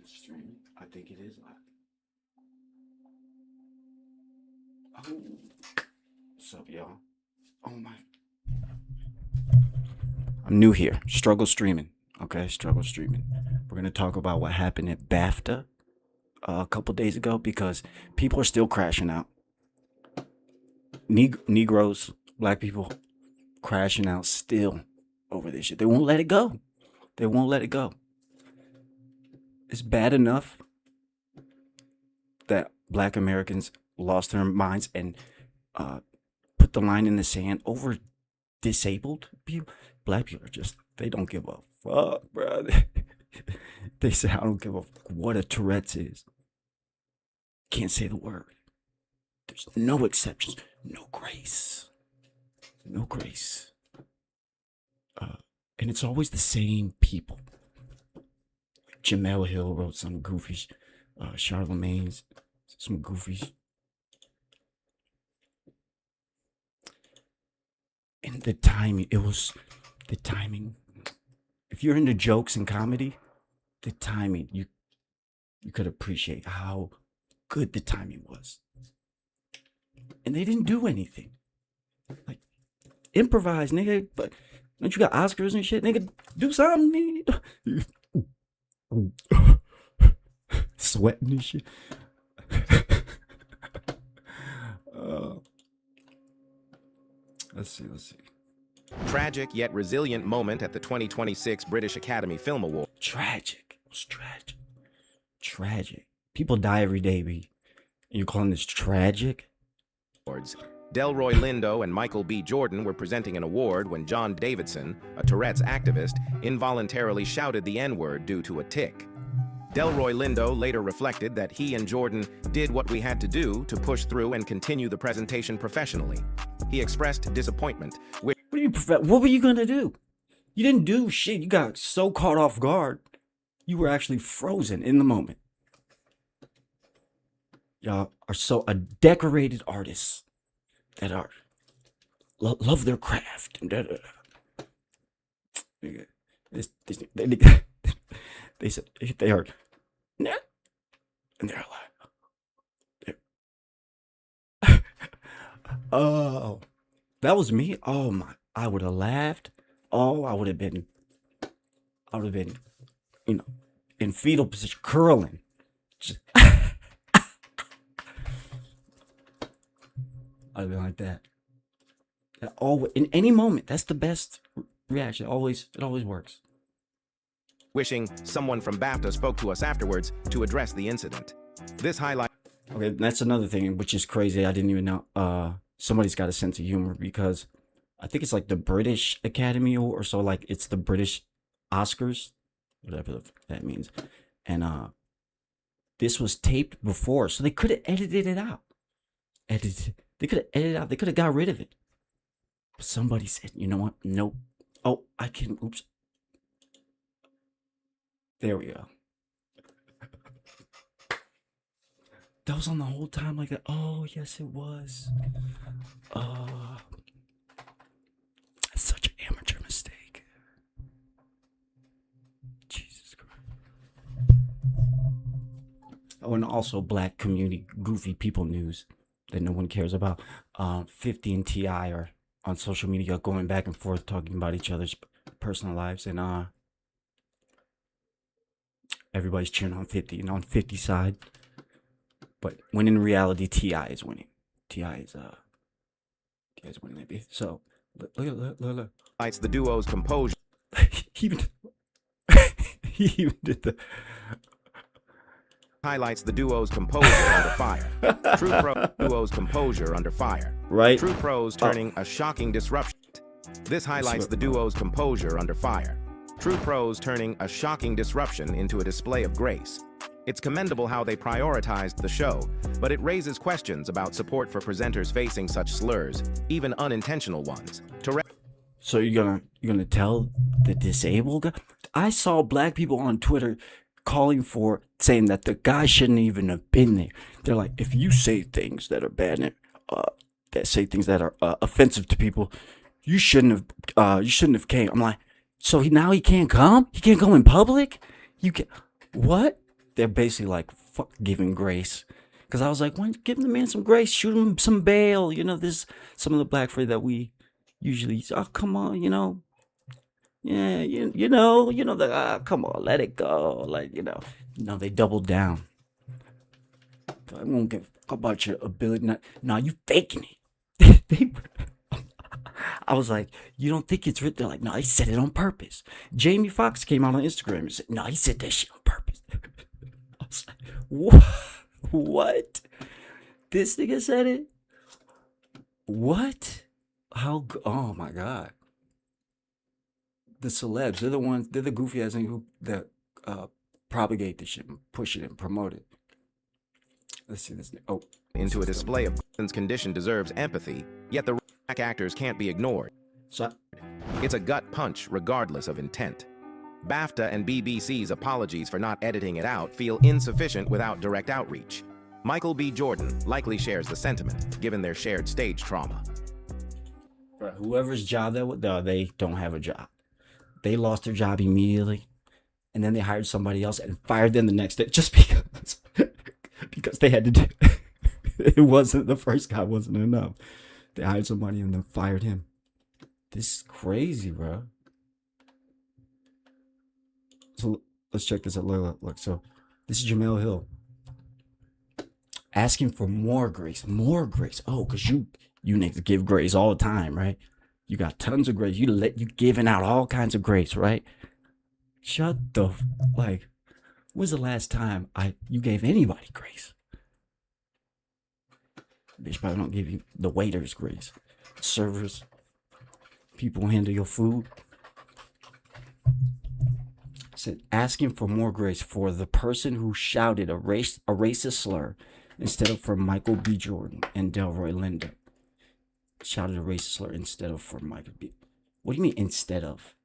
Streaming. I think it is live. Oh, what's up, y'all? Oh my. I'm new here. Struggle streaming. Okay, struggle streaming. We're gonna talk about what happened at BAFTA a couple days ago because people are still crashing out. Negroes, black people, crashing out still over this shit. They won't let it go. They won't let it go. It's bad enough that black Americans lost their minds and put the line in the sand over disabled people. Black people are just, they don't give a fuck, bro. They say, I don't give a fuck what a Tourette's is. Can't say the word. There's no exceptions. No grace. No grace. And it's always the same people. Jamel Hill wrote some goofies. Charlemagne's some goofies. And the timing, if you're into jokes and comedy, the timing, you could appreciate how good the timing was. And they didn't do anything. Like, improvise, nigga. But don't you got Oscars and shit, nigga? Do something, nigga. Sweating and shit. Let's see. Tragic yet resilient moment at the 2026 British Academy Film Awards. Tragic. It was tragic. Tragic. People die every day, B. And you're calling this tragic? Delroy Lindo and Michael B. Jordan were presenting an award when John Davidson, a Tourette's activist, involuntarily shouted the N-word due to a tic. Delroy Lindo later reflected that he and Jordan did what we had to do to push through and continue the presentation professionally. He expressed disappointment. What were you gonna do? You didn't do shit. You got so caught off guard. You were actually frozen in the moment. Y'all are so decorated artists that are love their craft. They said they are, and they're like, oh, that was me. Oh my, I would have laughed. Oh, I would have been, in fetal position, curling. Just I'd be like that. In any moment, that's the best reaction. It always works. Wishing someone from BAFTA spoke to us afterwards to address the incident. This highlight. Okay, that's another thing which is crazy. I didn't even know. Somebody's got a sense of humor because I think it's like the British Academy or so. Like it's the British Oscars, whatever that means. And this was taped before, so they could have edited it out. They could have edited it out. They could have got rid of it. But somebody said, you know what? Nope. Oh, I can. Oops. There we go. That was on the whole time like that. Oh, yes, it was. Such an amateur mistake. Jesus Christ. Oh, and also black community goofy people news that no one cares about. 50 and T.I. are on social media going back and forth talking about each other's personal lives, and everybody's cheering on 50 and on 50's side. But when in reality, T.I. is winning. T.I. is winning that beat. So look. Highlights the duo's composure. he even did the. Highlights the duo's composure under fire. True Pro duo's composure under fire. Right. True Pros turning a shocking disruption. This highlights the duo's composure under fire. True Pros turning a shocking disruption into a display of grace. It's commendable how they prioritized the show, but it raises questions about support for presenters facing such slurs, even unintentional ones. So you're gonna tell the disabled guy? I saw black people on Twitter saying that the guy shouldn't even have been there. They're like, if you say things that are bad, that say things that are offensive to people, you shouldn't have came. I'm like, so now he can't come? He can't go in public? You can what? they're basically like, fuck giving grace. Because I was like, why don't you give the man some grace? Shoot him some bail. You know, this some of the black fray that we usually, oh, come on, you know. Yeah, come on, let it go. Like, no, they doubled down. I won't give a fuck about your ability. No, you faking it. I was like, you don't think it's written? They're like, no, he said it on purpose. Jamie Foxx came out on Instagram and said, no, he said that shit on purpose. I was like, what? What? This nigga said it? What? Oh my God. The celebs, they're the goofy ass niggas that propagate this shit and push it and promote it. Let's see this. Oh. Into a display of person's condition deserves empathy, yet the black actors can't be ignored. So, It's a gut punch regardless of intent. BAFTA and BBC's apologies for not editing it out feel insufficient without direct outreach. Michael B. Jordan likely shares the sentiment, given their shared stage trauma. whoever's job they don't have a job. They lost their job immediately, and then they hired somebody else and fired them the next day just because they had to do it. Wasn't the first guy wasn't enough. They hired somebody and then fired him. This is crazy, bro. So let's check this out. Look, so this is Jamel Hill asking for more grace. Oh, because you niggas give grace all the time, right? You got tons of grace. You giving out all kinds of grace, right? Shut the when's the last time you gave anybody grace? Bitch probably don't give you the waiters grace. Servers, people who handle your food. Said asking for more grace for the person who shouted a racist slur instead of for Michael B. Jordan and Delroy Lindo. Shouted a racist slur instead of for Michael B. What do you mean instead of?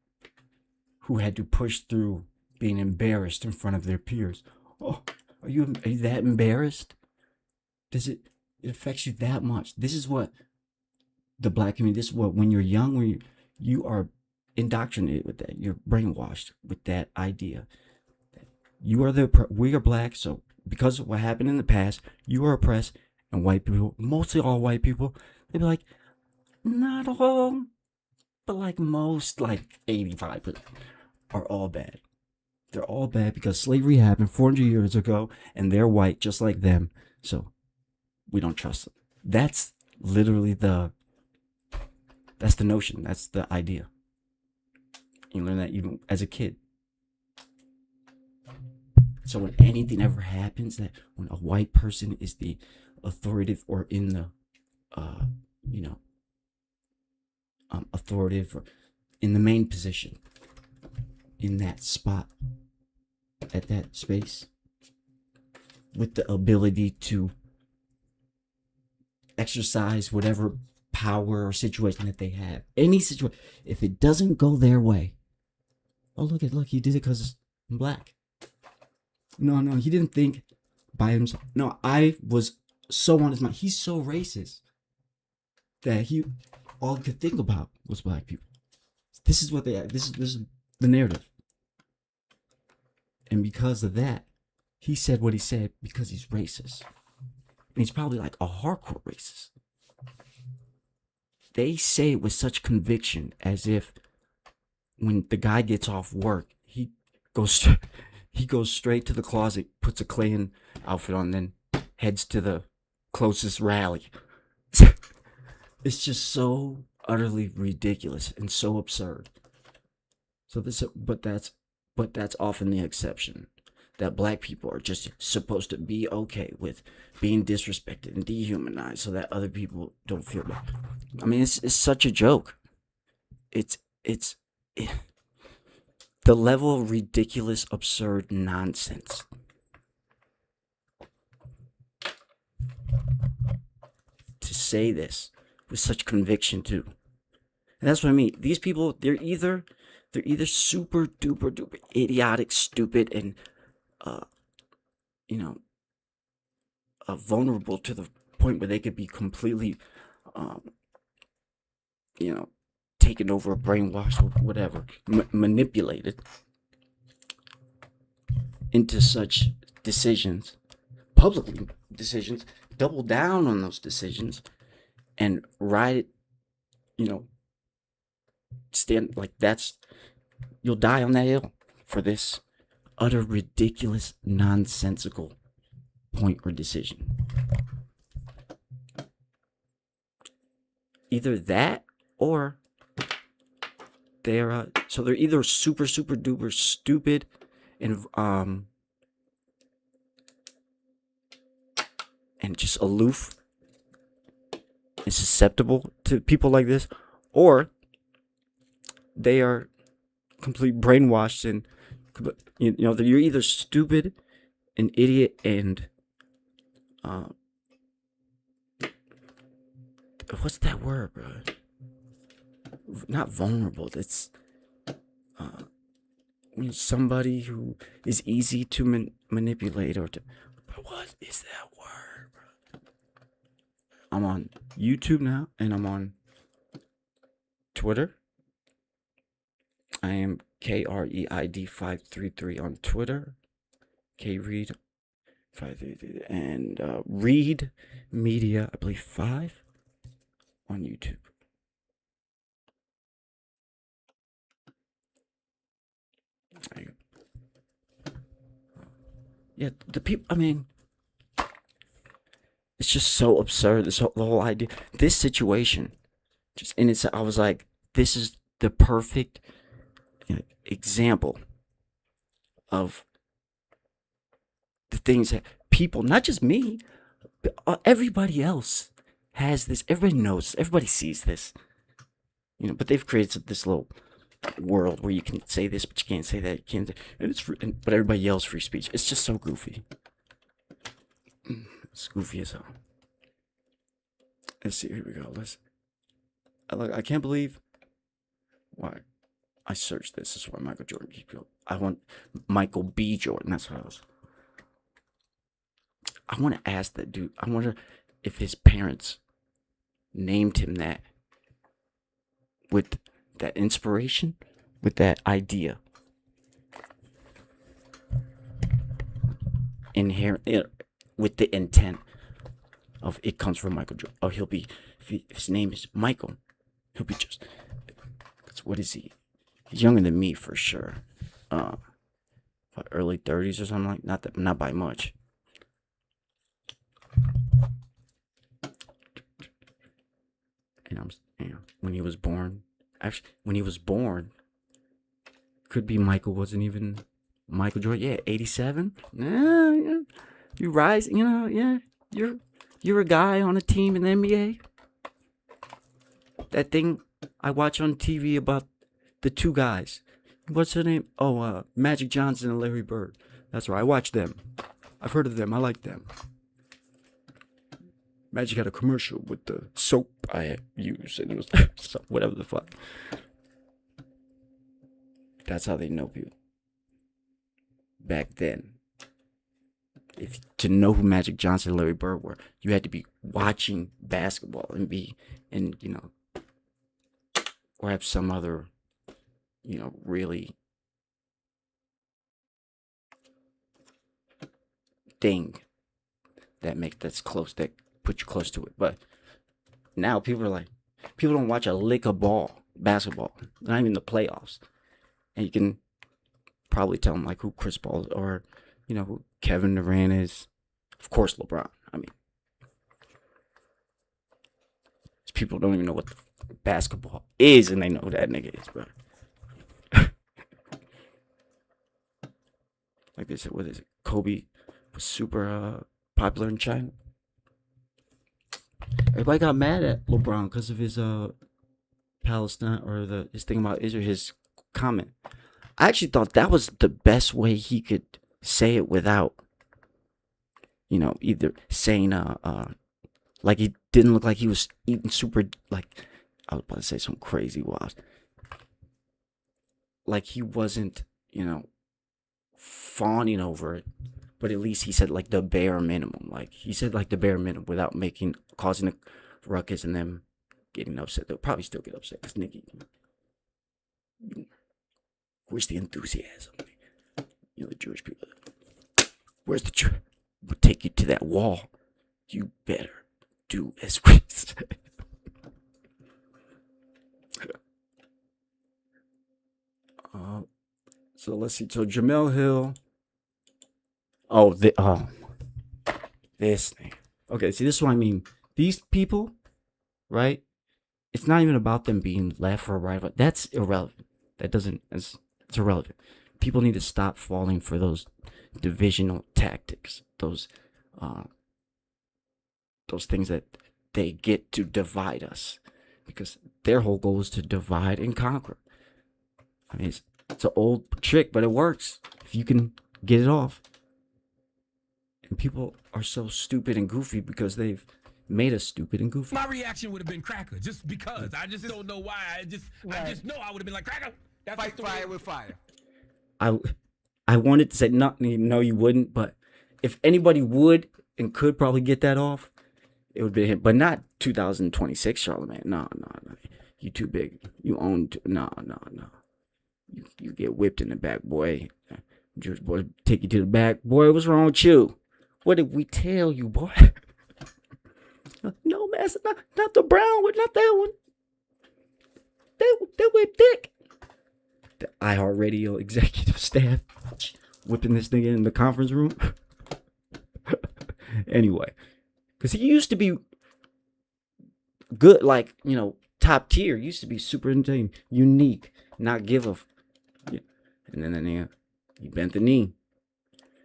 Who had to push through being embarrassed in front of their peers? Oh, are you that embarrassed? It affects you that much? This is what the black community. This is what when you're young, when you are indoctrinated with that. You're brainwashed with that idea. You are we are black, so because of what happened in the past, you are oppressed, and white people, mostly all white people, they be like, not all, but like most, like 85% are all bad. They're all bad because slavery happened 400 years ago, and they're white just like them, so we don't trust them. That's literally that's the notion. That's the idea. You learn that even as a kid. So when anything ever happens, that when a white person is the authoritative or in the, authoritative or in the main position, in that spot, at that space, with the ability to exercise whatever power or situation that they have, any situation, if it doesn't go their way, oh look, he did it because I'm black. No, he didn't think by himself. No, I was so on his mind. He's so racist that all he could think about was black people. This is what they. This is the narrative. And because of that, he said what he said because he's racist. And he's probably like a hardcore racist. They say it with such conviction, as if when the guy gets off work, he goes straight to the closet, puts a Klan outfit on, then heads to the closest rally. It's just so utterly ridiculous and so absurd. But that's often the exception. That black people are just supposed to be okay with being disrespected and dehumanized so that other people don't feel bad. I mean, it's such a joke. It's the level of ridiculous, absurd nonsense. To say this with such conviction too. And that's what I mean. These people, they're either super duper idiotic, stupid, and vulnerable to the point where they could be completely taken over, brainwashed, or whatever, manipulated into such decisions, publicly decisions, double down on those decisions, and ride it, you know, stand like that's, you'll die on that hill for this utter ridiculous, nonsensical point or decision. Either that or they're either super duper stupid and just aloof and susceptible to people like this, or they are completely brainwashed and you're either stupid, an idiot, and what's that word, bro? Not vulnerable. It's somebody who is easy to manipulate or to. But what is that word, bro? I'm on YouTube now, and I'm on Twitter. I am KREID 533 on Twitter. KReid 533 and Read Media, I believe 5 on YouTube. Yeah, the people. I mean, it's just so absurd. The whole idea, this situation, just in itself, I was like, this is the perfect example of the things that people, not just me, but everybody else has this. Everybody knows. Everybody sees this. But they've created this little world where you can say this, but you can't say that. You can't, and it's free, but everybody yells free speech. It's just so goofy. It's goofy as hell. Let's see. Here we go. I can't believe why I searched this. This is why Michael Jordan keeps going. I want Michael B. Jordan. That's what I was. I want to ask that dude. I wonder if his parents named him that with that inspiration, with that idea. Inherent, with the intent of it comes from Michael Jordan. Oh, he'll be, if his name is Michael, he'll be just, what is he? He's younger than me for sure. Early 30s or something like that. Not by much. And when he was born, could be Michael wasn't even Michael Jordan. Yeah, 87. Yeah. You rise, yeah. You're a guy on a team in the NBA. That thing I watch on TV about the two guys. What's their name? Oh, Magic Johnson and Larry Bird. That's right. I watch them. I've heard of them. I like them. Magic had a commercial with the soap I use, and it was whatever the fuck. That's how they know people. Back then, if to know who Magic Johnson and Larry Bird were, you had to be watching basketball or have some other, really thing that's close, that put you close to it. But now people don't watch a lick of basketball, not even the playoffs. And you can probably tell them who Chris Paul or who Kevin Durant is. Of course, LeBron. I mean, people don't even know what the basketball is, and they know who that nigga is, bro. Like they said, what is it? Kobe was super popular in China. Everybody got mad at LeBron because of his Palestine or his thing about Israel, his comment. I actually thought that was the best way he could say it without, either saying like he didn't look like he was eating super, like I was about to say some crazy wild. Like he wasn't, fawning over it, but at least he said the bare minimum. Like he said the bare minimum without causing a ruckus and them getting upset. They'll probably still get upset because nigga, where's the enthusiasm? The Jewish people. Where's the truth? We'll take you to that wall. You better do as we say. Uh, so let's see. So Jamel Hill. Oh, this thing. Okay, see, this is what I mean. These people, right? It's not even about them being left or right. But that's irrelevant. That doesn't. It's irrelevant. People need to stop falling for those divisional tactics. Those things that they get to divide us, because their whole goal is to divide and conquer. I mean, it's an old trick, but it works if you can get it off. And people are so stupid and goofy because they've made us stupid and goofy. My reaction would have been Cracker, just because. I just don't know why. I just know I would have been like, Cracker. That's Fight fire with fire. I wanted to say no, you wouldn't, but if anybody would and could probably get that off, it would be him. But not 2026 Charlemagne. No. You too big. You own. No. You get whipped in the back, boy. Jewish boy take you to the back. Boy, what's wrong with you? What did we tell you, boy? No, master, not the brown one, not that one. They whip dick. The iHeartRadio executive staff whipping this nigga in the conference room. Anyway, because he used to be good, like, top tier. Used to be super entertaining, unique, not give a. And then he bent the knee.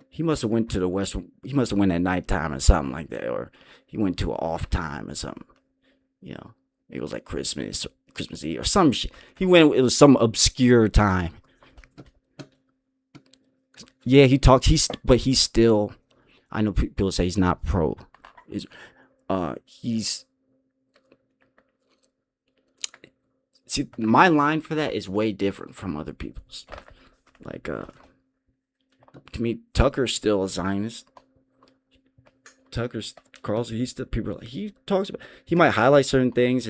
He must have went to the West. He must have went at nighttime or something like that, or he went to an off time or something. It was like Christmas Eve or some shit. He went. It was some obscure time. Yeah, he talked. But he's still. I know people say he's not pro. He's. See, my line for that is way different from other people's. Like, to me, Tucker's still a Zionist. Carlson, he's still, people are like, he talks about, he might highlight certain things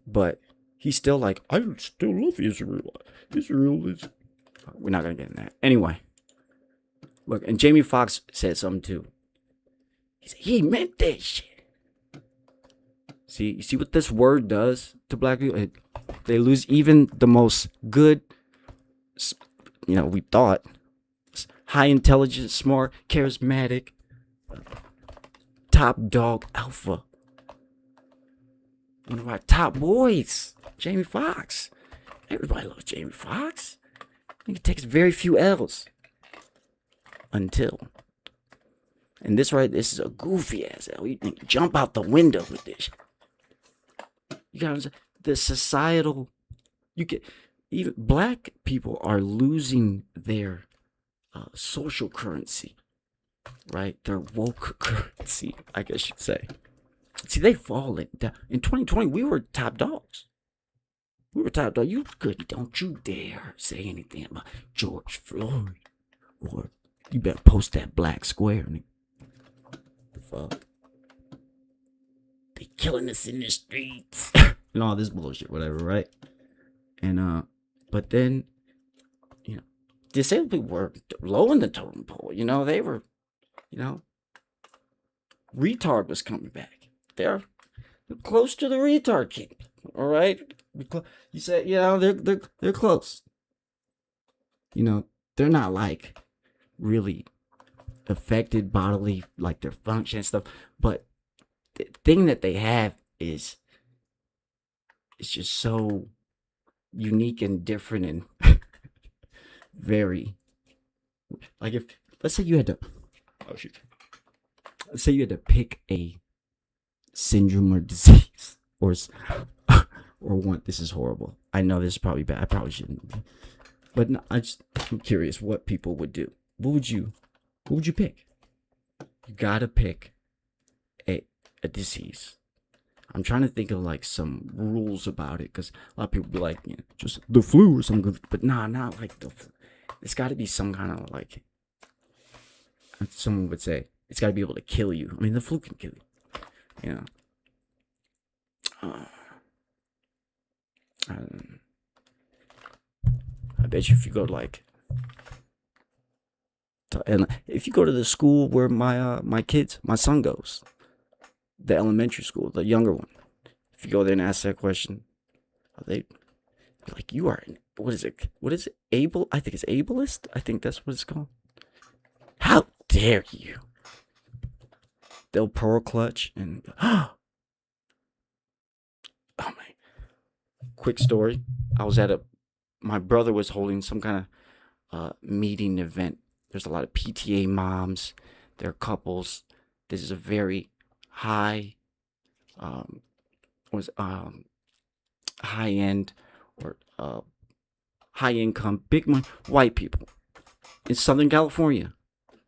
but he's still like, I still love Israel. Israel is. We're not gonna get in that anyway. Look, and Jamie Foxx said something too. He said he meant that shit. See, you see what this word does to black people? They lose even the most good. We thought high intelligence, smart, charismatic, top dog alpha. One of our top boys, Jamie Foxx. Everybody loves Jamie Foxx. He takes very few L's. And this is a goofy ass L. You think jump out the window with this. You got the societal. Even black people are losing their social currency, right? Their woke currency, I guess you'd say. See, they fallen down. In 2020, we were top dogs. You good? Don't you dare say anything about George Floyd, or you better post that black square. The fuck? They killing us in the streets. And all this bullshit, whatever, right? And but then, disabled people were low in the totem pole. They were, retard was coming back. They're close to the retard king. All right, you said, they're close. They're not like really affected bodily, like their function and stuff. But the thing that they have is, it's just so unique and different and very, like, if let's say you had to pick a syndrome or disease or one. This is horrible. I know this is probably bad. I probably shouldn't be, but no, I'm curious what people would do. What would you pick? You gotta pick a disease. I'm trying to think of like some rules about it, because a lot of people be like, just the flu or something. But nah, not like the flu. It's got to be some kind of like, someone would say, it's got to be able to kill you. I mean, the flu can kill you. I bet you if you go to like And if you go to the school where my son goes, the elementary school, the younger one, if you go there and ask that question, they be like, you are, what is it? What is it? I think it's ableist. I think that's what it's called. How dare you? They'll pearl clutch and, oh my. Quick story. I was my brother was holding some kind of meeting event. There's a lot of PTA moms. There are couples. This is a very high, high end or high income, big money, white people in Southern California.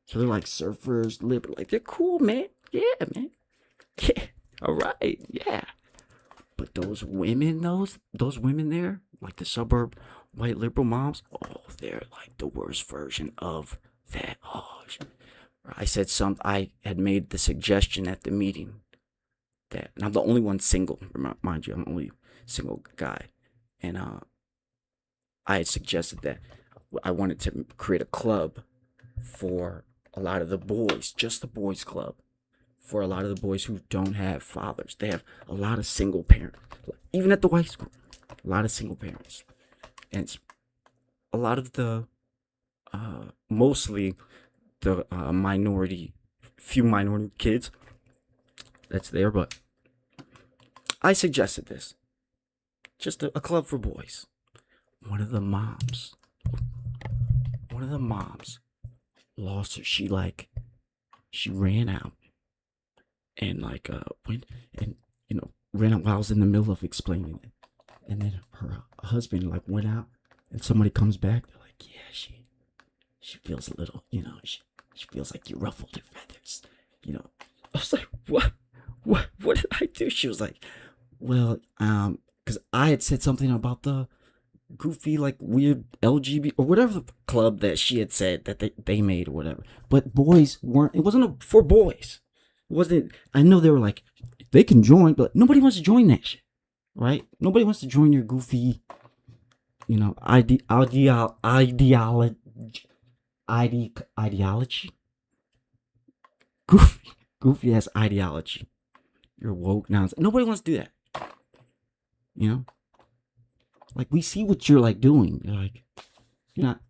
So they're like surfers, like they're cool, man. Yeah, man. Yeah. All right. Yeah. But those women, those women there, like the suburb white liberal moms, oh, they're like the worst version of that. Oh, I had made the suggestion at the meeting that, and I'm the only one single, mind you, I'm the only single guy. And I had suggested that I wanted to create a club for a lot of the boys, just the boys club, for a lot of the boys who don't have fathers. They have a lot of single parents, even at the white school, a lot of single parents. And it's a lot of the, mostly the few minority kids that's there. But I suggested this, just a club for boys. One of the moms lost her. She ran out and went and ran out while I was in the middle of explaining it. And then her husband went out, and somebody comes back. They're like, yeah, she feels a little, she feels like you ruffled her feathers. I was like, what did I do? She was like, well, because I had said something about the goofy, weird LGBT or whatever the club that she had said that they made or whatever. But boys weren't, it wasn't for boys. It wasn't, I know they were like, they can join, but nobody wants to join that shit, right? Nobody wants to join your goofy, ideology. Goofy ass ideology. You're woke nonsense. Nobody wants to do that. We see what you're doing. You're not.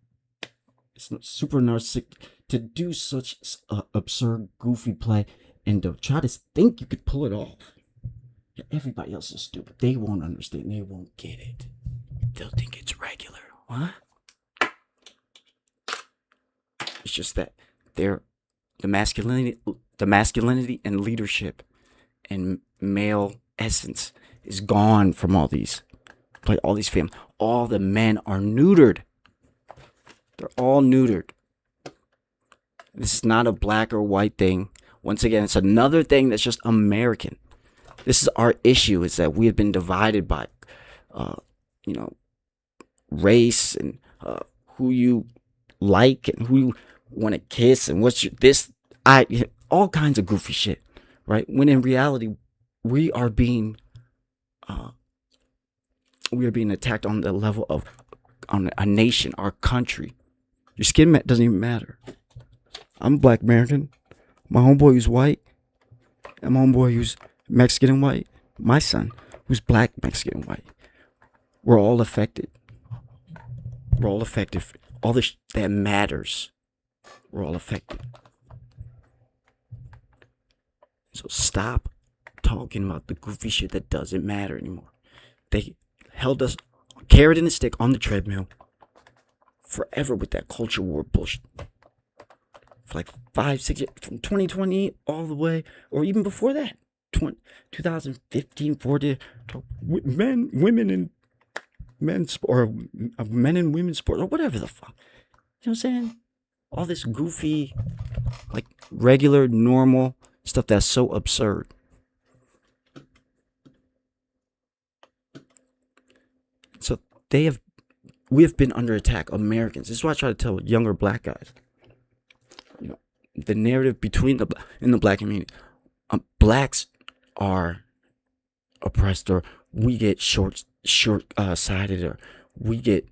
It's not super narcissistic to do such absurd, goofy play and to try to think you could pull it off. Everybody else is stupid. They won't understand. They won't get it. They'll think it's regular. What? It's just that they're the masculinity and leadership and male essence is gone from all these families. All the men are neutered. They're all neutered. This is not a black or white thing. Once again, it's another thing that's just American. This is our issue, is that we have been divided by, race and who you like and who you want to kiss and all kinds of goofy shit, right? When in reality, we are being attacked on the level of on a nation, our country. Your skin doesn't even matter. I'm a black American. My homeboy who's white, and my homeboy who's Mexican and white. My son who's black, Mexican, and white. We're all affected. We're all affected. All this that matters. We're all affected. So stop talking about the goofy shit that doesn't matter anymore. They held us carrot and a stick on the treadmill forever with that culture war bullshit. For 5, 6 years, from 2020 all the way, or even before that, 2015, 14, men, women, and men's or men and women's sport, or whatever the fuck. You know what I'm saying? All this goofy, regular, normal stuff that's so absurd. So we have been under attack, Americans. This is what I try to tell younger black guys. The narrative in the black community, blacks are oppressed, or we get short-sighted, or we get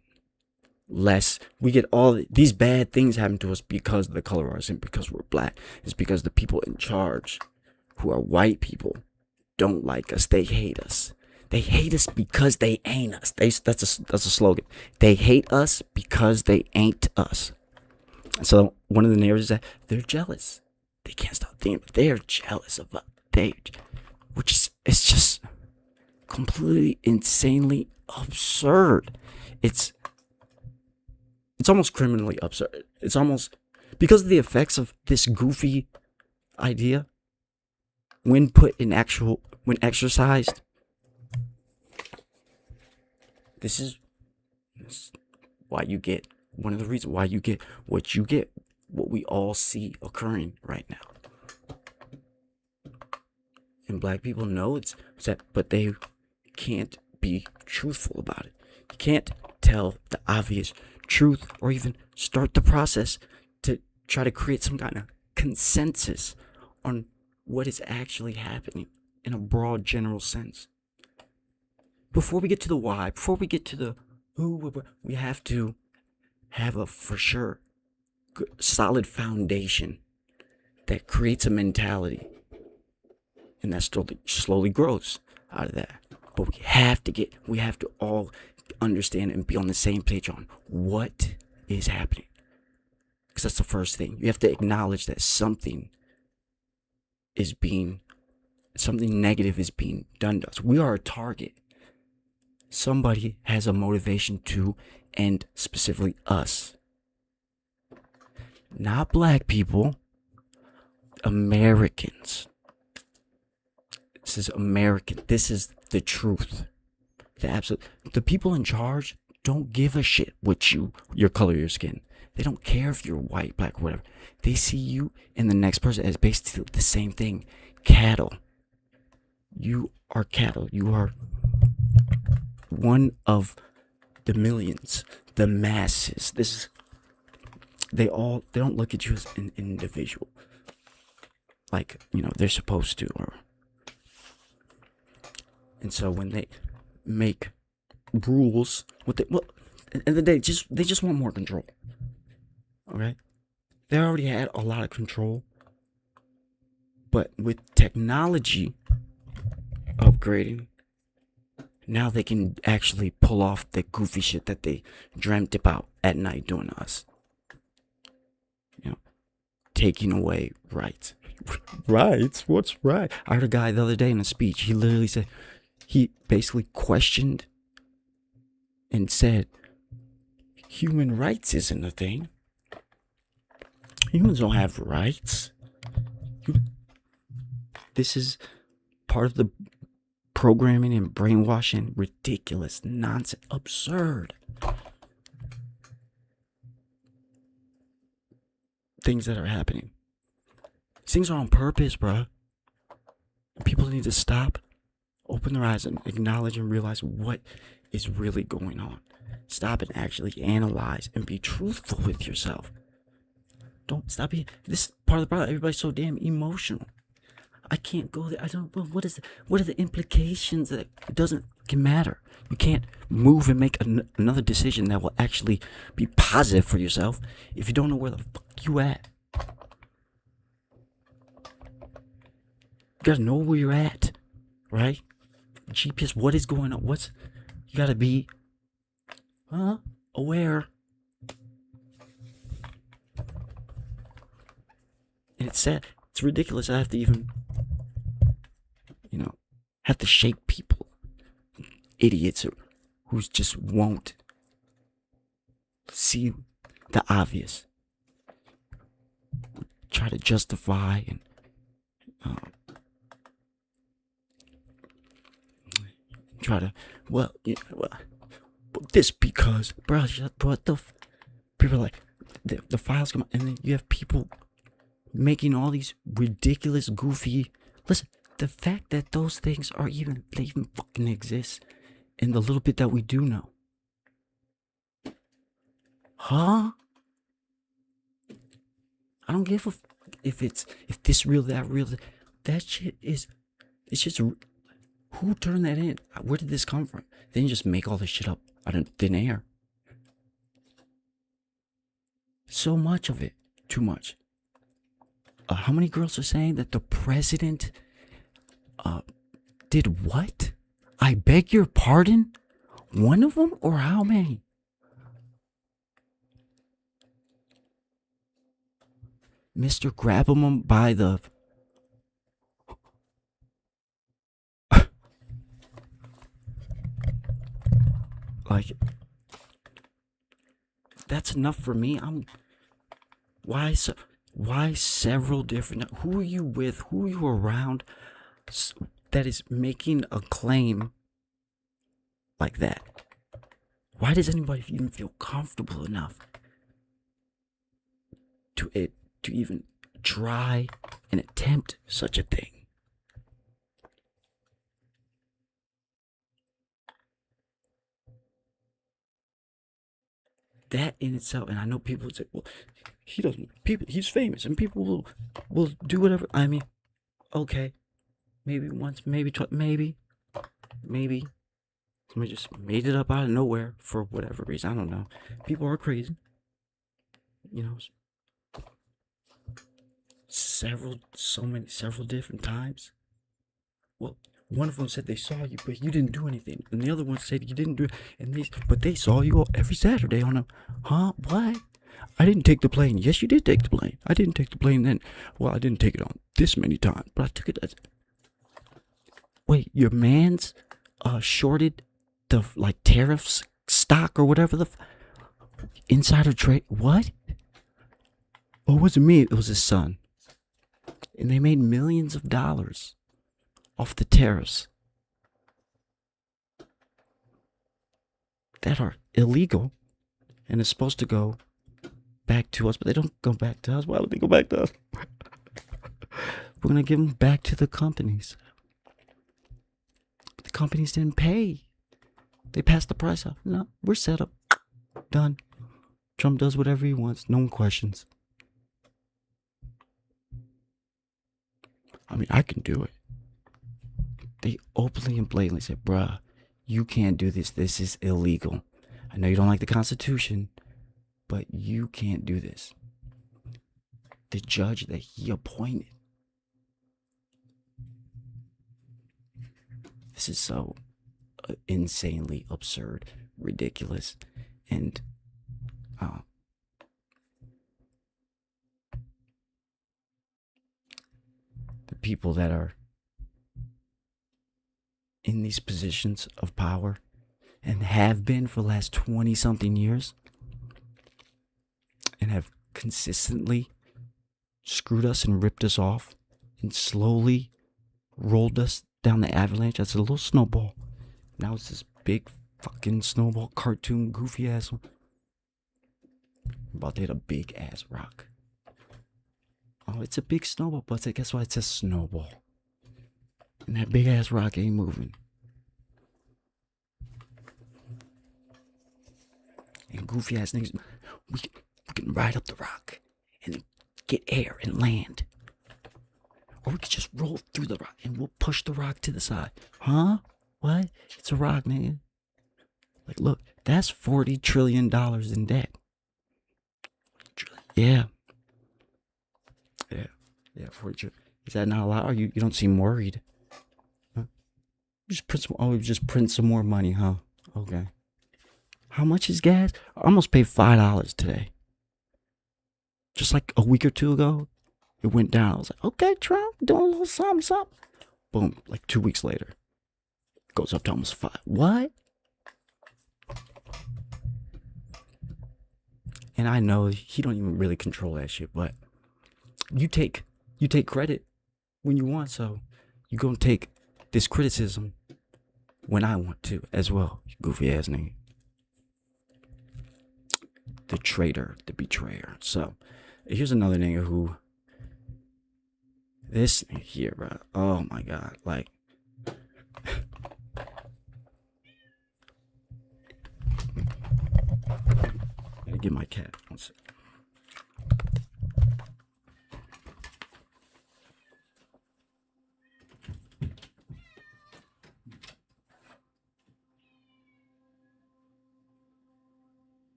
less. We get all these bad things happen to us because of the color of our skin, because we're black. It's because the people in charge, who are white people, don't like us. They hate us. They hate us because they ain't us. That's a slogan. They hate us because they ain't us. And so one of the narratives is that they're jealous. They can't stop thinking. They're jealous of us. It's just completely insanely absurd. It's almost criminally absurd. It's almost because of the effects of this goofy idea when exercised. This is why you get one of the reasons why you get what we all see occurring right now. And black people know it's that, but they can't be truthful about it. You can't tell the obvious truth or even start the process to try to create some kind of consensus on what is actually happening in a broad general sense. Before we get to the why, before we get to the who, we have to have a for sure good, solid foundation that creates a mentality, and that slowly grows out of that. But we have to all understand and be on the same page on what is happening, because that's the first thing. You have to acknowledge that something negative is being done to us. We are a target. Somebody has a motivation to end specifically us. Not black people, Americans. This is American. This is the truth. The people in charge don't give a shit what your color of your skin. They don't care if you're white, black, whatever. They see you and the next person as basically the same thing. Cattle. You are cattle. You are one of the millions, the masses. They don't look at you as an individual, like they're supposed to. And so when they make rules, at the end of the day, they just want more control. Okay, they already had a lot of control, but with technology upgrading, now they can actually pull off the goofy shit that they dreamt about at night doing to us. Taking away rights. Rights? What's right? I heard a guy the other day in a speech. He literally said, he basically questioned and said, human rights isn't a thing. Humans don't have rights. This is part of the programming and brainwashing, ridiculous, nonsense, absurd things that are happening. These things are on purpose, bruh. People need to stop, open their eyes, and acknowledge and realize what is really going on. Stop and actually analyze and be truthful with yourself. Don't stop being this part of the problem. Everybody's so damn emotional. I can't go there. I don't. What are the implications? That it doesn't matter. You can't move and make another decision that will actually be positive for yourself if you don't know where the fuck you at. You gotta know where you're at, right? GPS. What is going on? You gotta be, aware. And it's sad. It's ridiculous. I have to even, have to shake people, idiots who just won't see the obvious. Try to justify and try to, this because, bro, people are like, the files come out, and then you have people making all these ridiculous, goofy. Listen, the fact that those things they even fucking exist, and the little bit that we do know. Huh? I don't give a if this real, that real. That shit is. It's just. Who turned that in? Where did this come from? They didn't just make all this shit up out of thin air. So much of it. Too much. How many girls are saying that the president did what? I beg your pardon? One of them or how many? Mr. Grab him by the... like, that's enough for me. Why several different... Who are you with? Who are you around that is making a claim like that? Why does anybody even feel comfortable enough to even try and attempt such a thing? That in itself, and I know people would say, well, he's famous and people will do whatever. I mean, okay, maybe once, maybe twice, maybe somebody just made it up out of nowhere for whatever reason. I don't know. People are crazy, you know. Several different times. Well, one of them said they saw you, but you didn't do anything, and the other one said you didn't do, but they saw you every Saturday on a, huh? What? I didn't take the plane. Yes, you did take the plane. I didn't take the plane then. Well, I didn't take it on this many times, but I took it as. Wait, your man's shorted the tariffs stock or whatever the insider trade. What? Oh, it wasn't me. It was his son, and they made millions of dollars off the tariffs that are illegal and is supposed to go back to us, but they don't go back to us. Why would they go back to us? We're gonna give them back to the companies. The companies didn't pay. They passed the price up. No, we're set up. Done. Trump does whatever he wants. No one questions. I mean, I can do it. They openly and blatantly said, bruh, you can't do this. This is illegal. I know you don't like the Constitution, but you can't do this. The judge that he appointed. This is so insanely absurd, ridiculous, and the people that are in these positions of power and have been for the last 20-something years and have consistently screwed us and ripped us off and slowly rolled us down the avalanche as a little snowball. Now it's this big fucking snowball cartoon goofy ass one. I'm about to hit a big ass rock. Oh, it's a big snowball, but guess what? It's a snowball. And that big ass rock ain't moving. And goofy ass niggas, we can ride up the rock and get air and land. Or we could just roll through the rock and we'll push the rock to the side. Huh? What? It's a rock, nigga. Like, look, that's $40 trillion in debt. Yeah. Yeah, 40 trillion. Is that not a lot? Or you don't seem worried? Huh? Just print some more money, huh? Okay. How much is gas? I almost paid $5 today. Just like a week or two ago, it went down. I was like, okay, Trump, doing a little something. Boom, like 2 weeks later, it goes up to almost 5. What? And I know he don't even really control that shit, but you take credit when you want, so you gonna take this criticism when I want to as well, you goofy ass nigga. The traitor, the betrayer. So here's another nigga who, this nigga here, bro. Oh my god, like, gotta get my cat. One sec.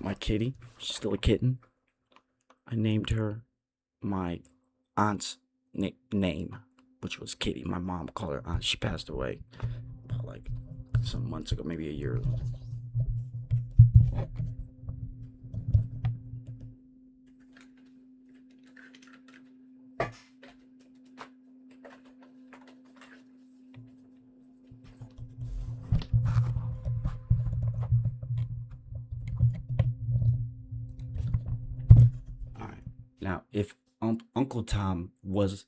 My kitty. She's still a kitten. I named her my aunt's name, which was Kitty. My mom called her aunt. She passed away about like some months ago, maybe a year ago. All right. Now, if Uncle Tom was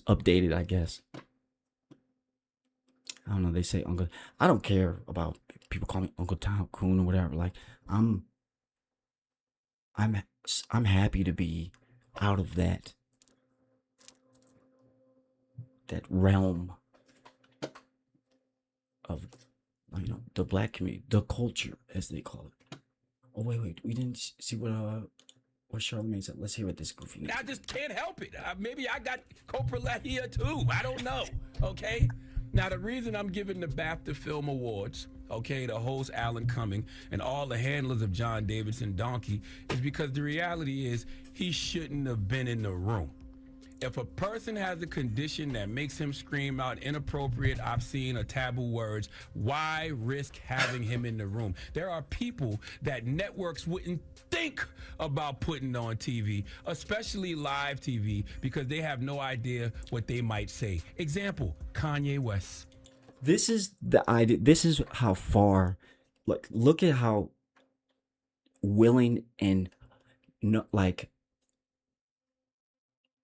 updated, I guess. I don't know. They say Uncle. I don't care about people call me Uncle Tom Coon or whatever. Like I'm, I'm, I'm happy to be out of that realm of, the black community, the culture as they call it. Oh wait, we didn't see what Charlamagne said. Let's hear what this goofy nigga. I just can't help it. Maybe I got coprolalia too. I don't know. Okay. Now the reason I'm giving the BAFTA Film Awards, okay, to host Alan Cumming and all the handlers of John Davidson Donkey is because the reality is he shouldn't have been in the room. If a person has a condition that makes him scream out inappropriate, obscene, or taboo words, why risk having him in the room? There are people that networks wouldn't think about putting on TV, especially live TV, because they have no idea what they might say. Example, Kanye West. This is the idea. This is how far. Look at how willing and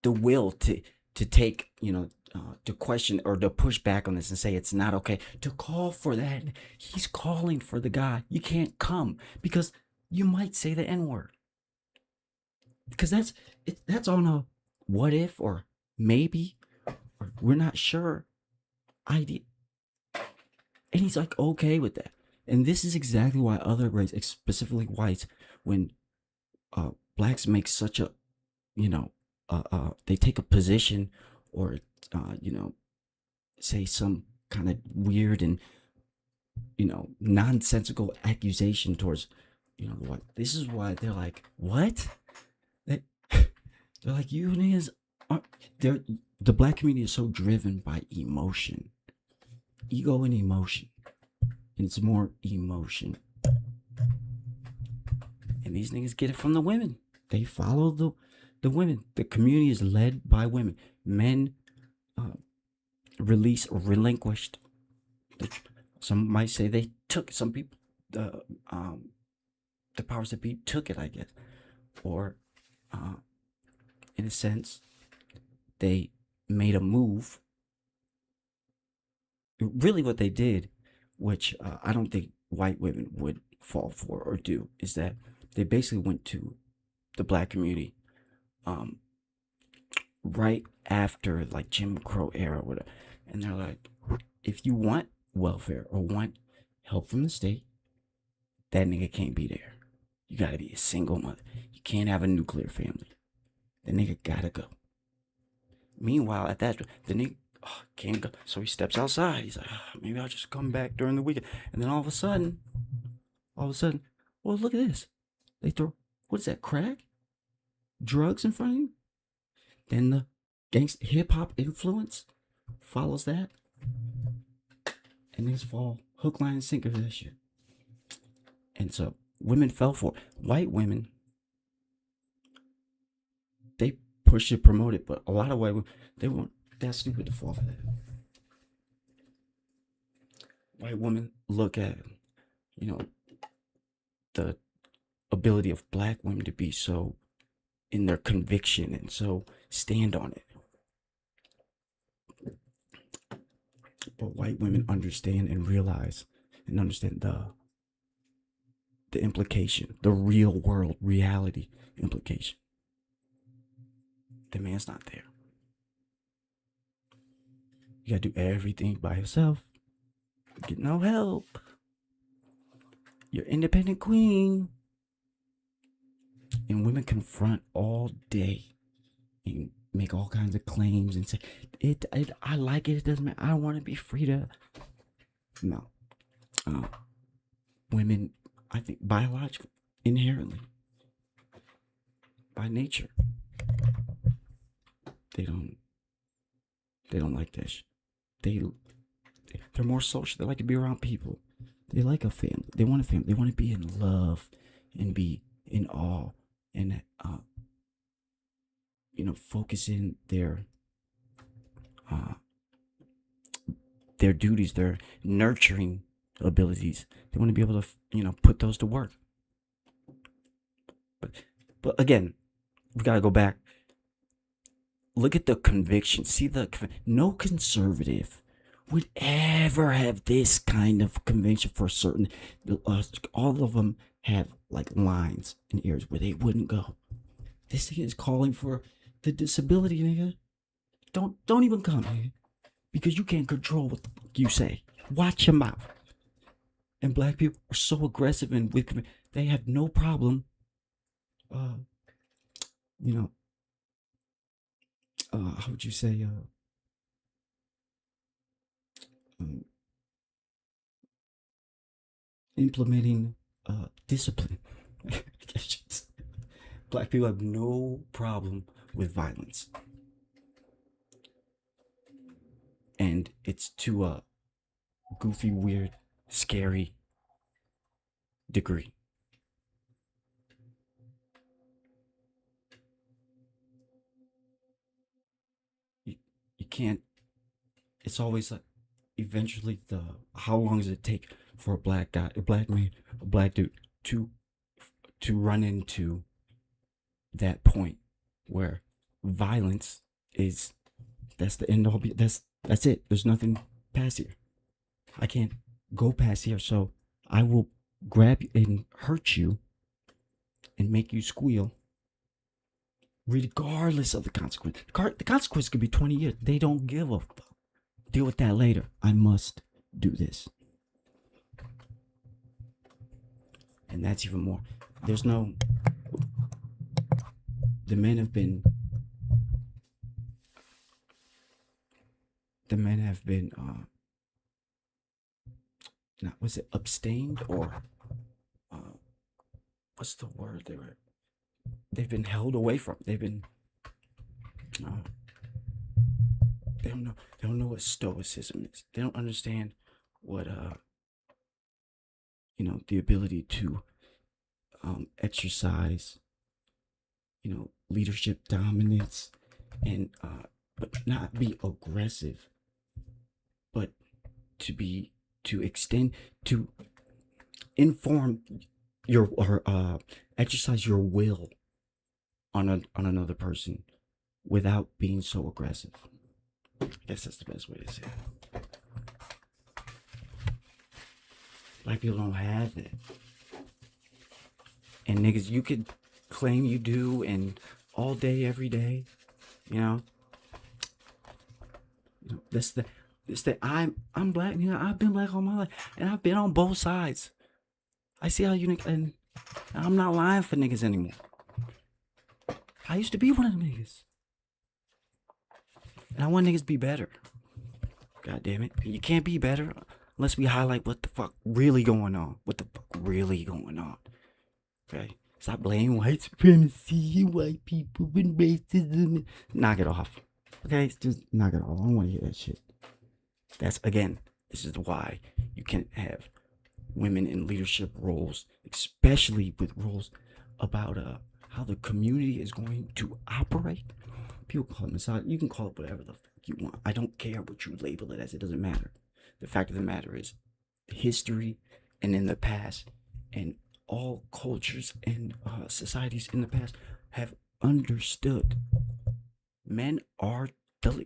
the will to take, to question or to push back on this and say it's not okay to call for that. He's calling for the guy. You can't come because you might say the N-word. Because that's on a what if or maybe or we're not sure idea. And he's like okay with that. And this is exactly why other races, specifically whites, when blacks make such a, they take a position or, say some kind of weird and, nonsensical accusation towards, what? This is why they're like, what? They're like, you niggas are, the black community is so driven by emotion, ego and emotion. And it's more emotion. And these niggas get it from the women. They follow the women. The community is led by women. Men release or relinquished. Some might say they took. Some people, the powers that be took it, I guess. Or, in a sense, they made a move. Really what they did, which I don't think white women would fall for or do, is that they basically went to the black community right after like Jim Crow era or whatever, and they're like, if you want welfare or want help from the state, that nigga can't be there. You gotta be a single mother. You can't have a nuclear family. The nigga gotta go. Meanwhile, at that, the nigga can't go. So he steps outside. He's like, maybe I'll just come back during the weekend. And then all of a sudden, well, look at this. They throw, what is that, crack? Drugs in front of you? Then the gangsta hip hop influence follows that. And niggas fall hook, line, and sinker for that shit. And so women fell for it. White women, they push it, promote it, but a lot of white women, they weren't that stupid to fall for that. White women look at, the ability of black women to be so in their conviction and so stand on it. But white women understand and realize and understand the implication, the real world reality implication. The man's not there. You gotta do everything by yourself. Get no help. You're independent queen. And women confront all day. and make all kinds of claims and say I like it. It doesn't matter. I want to be free to. No, women, I think biologically, inherently, by nature, they don't like that shit. They're more social. They like to be around people. They like a family. They want a family. They want to be in love and be in awe and focusing their duties, their nurturing abilities. They want to be able to put those to work. But again, we gotta go back. Look at the conviction. See no conservative would ever have this kind of conviction for certain. All of them have like lines and areas where they wouldn't go. This thing is calling for the disability, nigga. Don't even come, nigga, because you can't control what the fuck you say. Watch your mouth. And black people are so aggressive and wicked. They have no problem. How would you say? Implementing discipline. Black people have no problem with violence, and it's to a goofy, weird, scary degree. You can't. It's always like, eventually, how long does it take for a black guy, a black man, a black dude to run into that point where violence is, that's the end all. That's it. There's nothing past here. I can't go past here, so I will grab you and hurt you and make you squeal, regardless of the consequence. The consequence could be 20 years. They don't give a fuck. Deal with that later. I must do this. And that's even more. There's no. The men have been. Was it abstained or what's the word they've been held away from. They've been they don't know what stoicism is. They don't understand what the ability to exercise leadership dominance and but not be aggressive, but to extend, to inform your or exercise your will on another person without being so aggressive. I guess that's the best way to say it. Black people don't have that. And niggas, you could claim you do, and all day, every day, this the I'm black, I've been black all my life, and I've been on both sides. I see how you niggas, and I'm not lying for niggas anymore. I used to be one of them niggas. And I want niggas to be better. God damn it. You can't be better unless we highlight what the fuck really going on. What the fuck really going on. Okay? Stop blaming white supremacy, white people, and racism. Knock it off. Okay? Just knock it off. I don't want to hear that shit. That's, again, this is why you can't have women in leadership roles, especially with roles about how the community is going to operate. People call it misogyny. You can call it whatever the fuck you want. I don't care what you label it as. It doesn't matter. The fact of the matter is, history and in the past, and all cultures and societies in the past have understood men are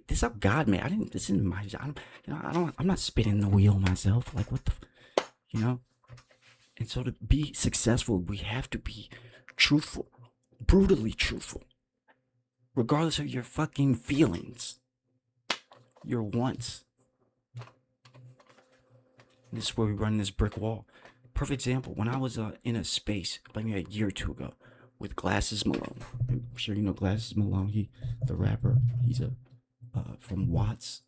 this up God, man. This isn't my job. I'm not spinning the wheel myself. Like, what the, And so to be successful, we have to be truthful, brutally truthful, regardless of your fucking feelings, your wants. This is where we run this brick wall. Perfect example. When I was in a space, like maybe a year or two ago, with Glasses Malone. I'm sure you know Glasses Malone. The rapper. He's from Watts.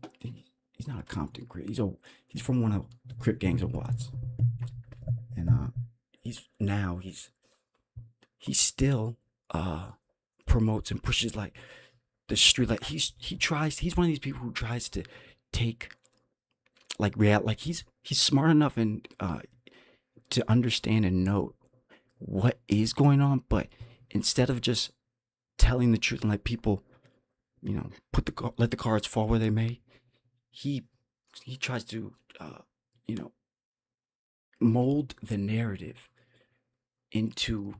I think he's not a Compton Crip. He's from one of the Crip gangs of Watts. And he still promotes and pushes like the street. Like he's one of these people who tries to take like like he's smart enough and to understand and know what is going on, but instead of just telling the truth and let people, let the cards fall where they may, he tries to mold the narrative into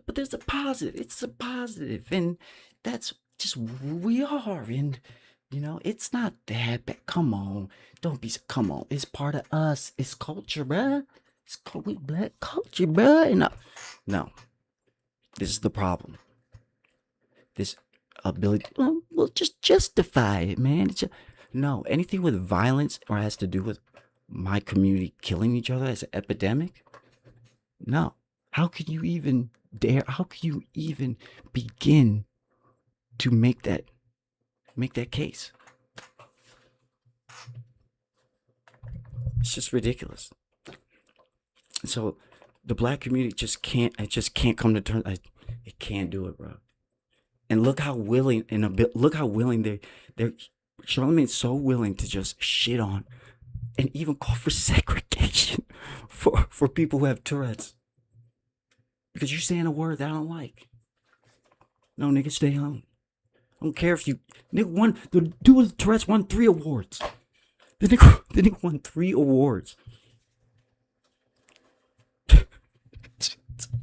but there's a positive. It's a positive, and that's just who we are. And it's not that bad. Come on, don't be. Come on, it's part of us. It's culture, bruh. It's black culture, bruh. And no, this is the problem. This ability. Well, just justify it, man. No, anything with violence or has to do with my community killing each other as an epidemic. No. How can you even dare? How can you even begin to make that case? It's just ridiculous. And so the black community just can't come to terms. It can't do it, bro. And look how willing they're Charlamagne's so willing to just shit on and even call for segregation for people who have Tourette's. Because you're saying a word that I don't like. No, nigga, stay home. I don't care if you... Nigga the dude with Tourette's won 3 awards. The nigga won 3 awards. It's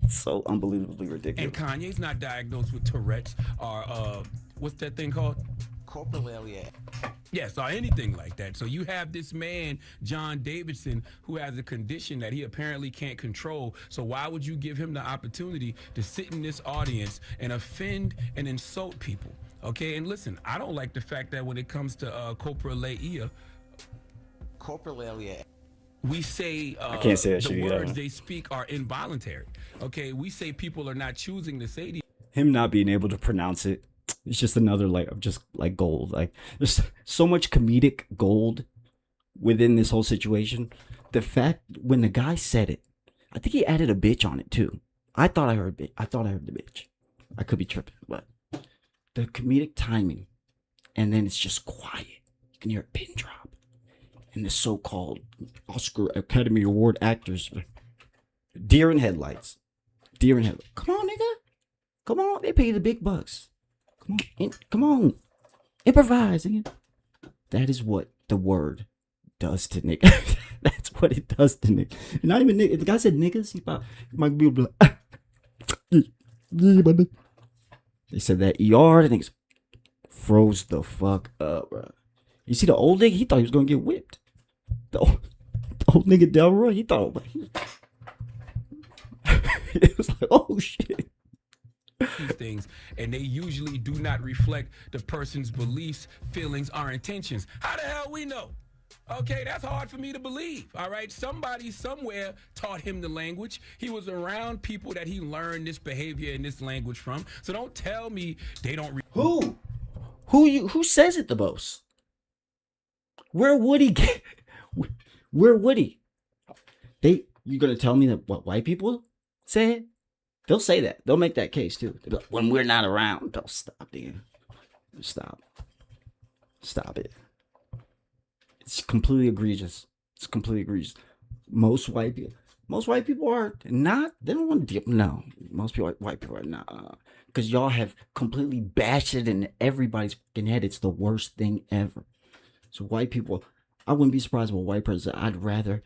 so unbelievably ridiculous. And Kanye's not diagnosed with Tourette's or, what's that thing called? Coprolalia. Yes, or anything like that. So you have this man, John Davidson, who has a condition that he apparently can't control. So why would you give him the opportunity to sit in this audience and offend and insult people? Okay, and listen, I don't like the fact that when it comes to coprolalia, we say I can't say that the shit words either. they speak are involuntary. Okay, we say people are not choosing to say these. Him not being able to pronounce it, it's just another just gold. Like there's so much comedic gold within this whole situation. The fact when the guy said it, I think he added a bitch on it too. I thought I heard the bitch. I could be tripping, but the comedic timing, and then it's just quiet. You can hear a pin drop, and the so-called Oscar Academy Award actors, deer in headlights. Come on, nigga. Come on, they pay the big bucks. Come on, improvise. That is what the word does to niggas. That's what it does to niggas. And not even niggas. If the guy said niggas, he might be able to like, they said that ER, the niggas froze the fuck up, bro. You see the old nigga, he thought he was gonna get whipped. The old nigga Delroy, he thought it was like, oh shit. These things, and they usually do not reflect the person's beliefs, feelings, or intentions. How the hell we know? Okay, that's hard for me to believe. All right, somebody somewhere taught him the language. He was around people that he learned this behavior and this language from. So don't tell me they don't. Who says it the most? Where would he get? Where would he? You gonna tell me that what white people say it? They'll say that. They'll make that case too. They'll be like, when we're not around, they'll stop, dude. Stop it. It's completely egregious. Most white people are not. They don't want to deal. No, most white people are not. Because y'all have completely bashed it in everybody's fucking head. It's the worst thing ever. So white people, I wouldn't be surprised if a white person. I'd rather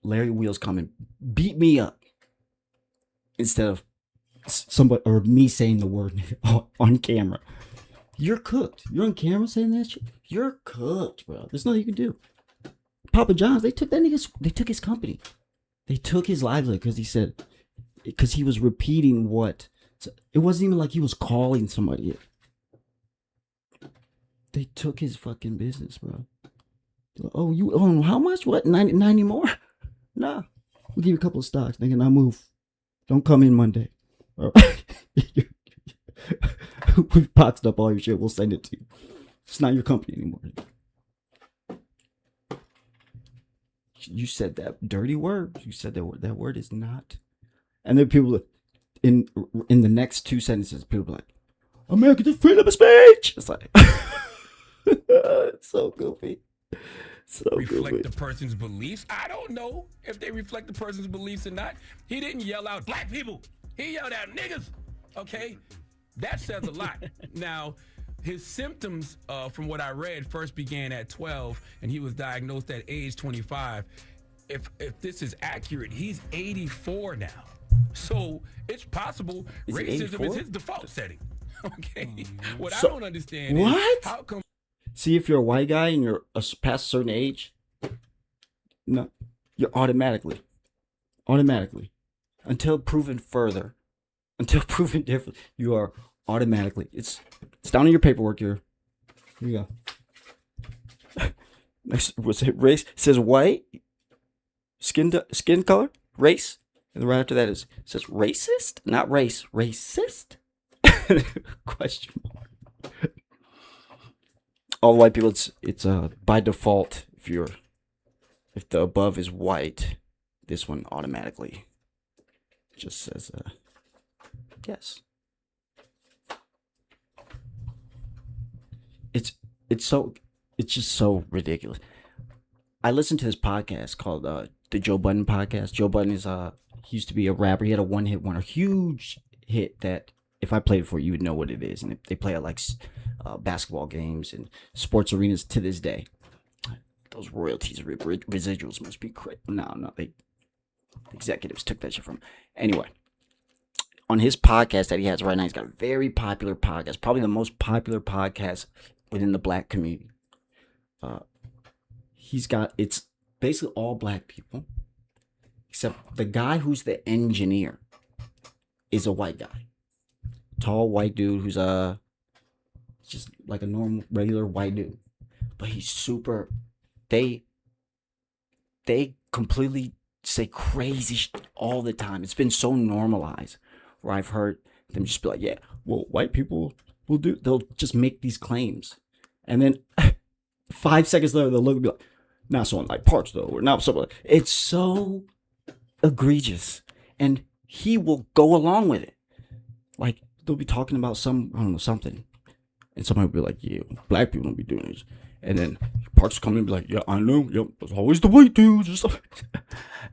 Larry Wheels come and beat me up instead of somebody or me saying the word on camera. You're cooked. You're on camera saying that shit. You're cooked, bro. There's nothing you can do. Papa John's, they took his company. They took his livelihood because he was repeating what. It wasn't even like he was calling somebody. They took his fucking business, bro. Oh, you own how much? What? 90 more? Nah. We'll give you a couple of stocks, nigga. Now move. Don't come in Monday. All right. We've boxed up all your shit. We'll send it to you. It's not your company anymore. You said that dirty word. You said that word. That word is not. And then people in the next 2 sentences, people are like, America's freedom of speech. It's like, it's so goofy. So reflect goofy. the person's beliefs. I don't know if they reflect the person's beliefs or not. He didn't yell out black people. He yelled out niggas. Okay, that says a lot. Now, his symptoms, from what I read, first began at 12, and he was diagnosed at age 25. If this is accurate, he's 84 now. So it's possible racism is his default setting. Okay. What I don't understand is how come. See, if you're a white guy and you're past a certain age, no, you're automatically, until proven different, you are automatically. It's down in your paperwork here. Here you go. Next, what's it? Race. It says white, skin color, race, and right after that it says racist, not race, racist. Question mark. All white people, it's by default. If the above is white, this one automatically just says yes. It's just so ridiculous. I listened to this podcast called the Joe Budden podcast. Joe Budden is he used to be a rapper. He had a one-hit wonder, huge hit that if I played it for you, you would know what it is. And they play at like basketball games and sports arenas to this day. Those royalties, residuals must be crazy. No, the executives took that shit from him. Anyway, on his podcast that he has right now, he's got a very popular podcast, probably the most popular podcast within the black community. It's basically all black people, except the guy who's the engineer is a white guy. Tall white dude who's just like a normal regular white dude, but he's super. They completely say crazy shit all the time. It's been so normalized where I've heard them just be like, yeah, well, white people they'll just make these claims, and then 5 seconds later they'll look and be like, not so like parts though, or not so. It's so egregious, and he will go along with it. Like they'll be talking about something, and somebody will be like, yeah, black people don't be doing this, and then parts come in and be like, yeah, I know, yep, it's always the white dudes.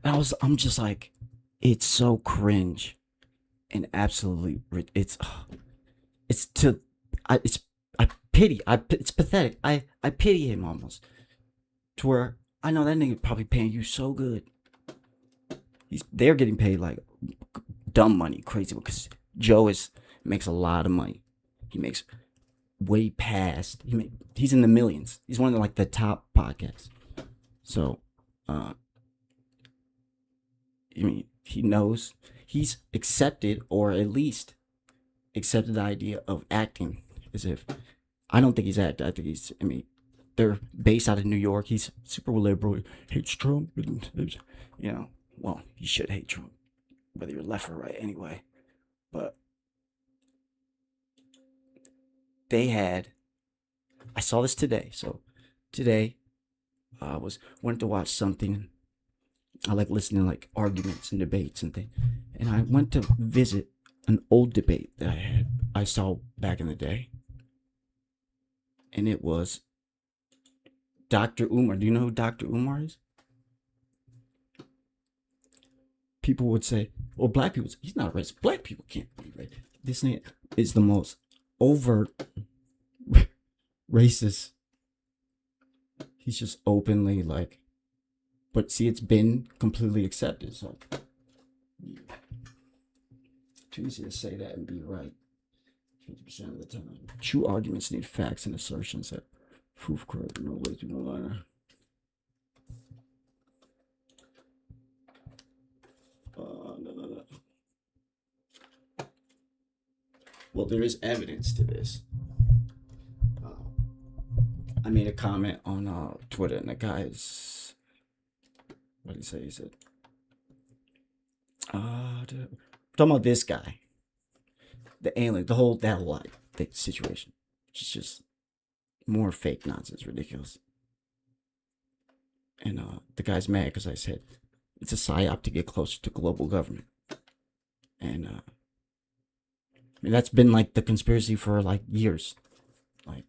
And I'm just like, it's so cringe, and absolutely, it's pathetic. I pity him almost, to where I know that nigga probably paying you so good. They're getting paid like dumb money, crazy, because Joe makes a lot of money. He makes way past. He's in the millions. He's one of the top podcasts. So, he knows he's accepted, or at least accepted the idea of acting as if. I don't think he's acting. I think he's. They're based out of New York. He's super liberal. He hates Trump. Well, you should hate Trump, whether you're left or right, anyway. But I saw this today. So today, I wanted to watch something. I like listening to arguments and debates and things. And I went to visit an old debate that I saw back in the day. And it was Dr. Umar. Do you know who Dr. Umar is? People would say, well, black people, he's not racist. Black people can't be racist. This is the most overt racist. He's just openly but see, it's been completely accepted. So, too easy to say that and be right 50% of the time. True arguments need facts and assertions that proof correct. No way to lie. No. Well, there is evidence to this. I made a comment on Twitter, and the guys, what did he say? He said, talking about this guy, the alien, that whole like situation. It's just more fake nonsense, ridiculous. And the guy's mad because I said it's a psyop to get closer to global government. And I mean, that's been like the conspiracy for like years. Like,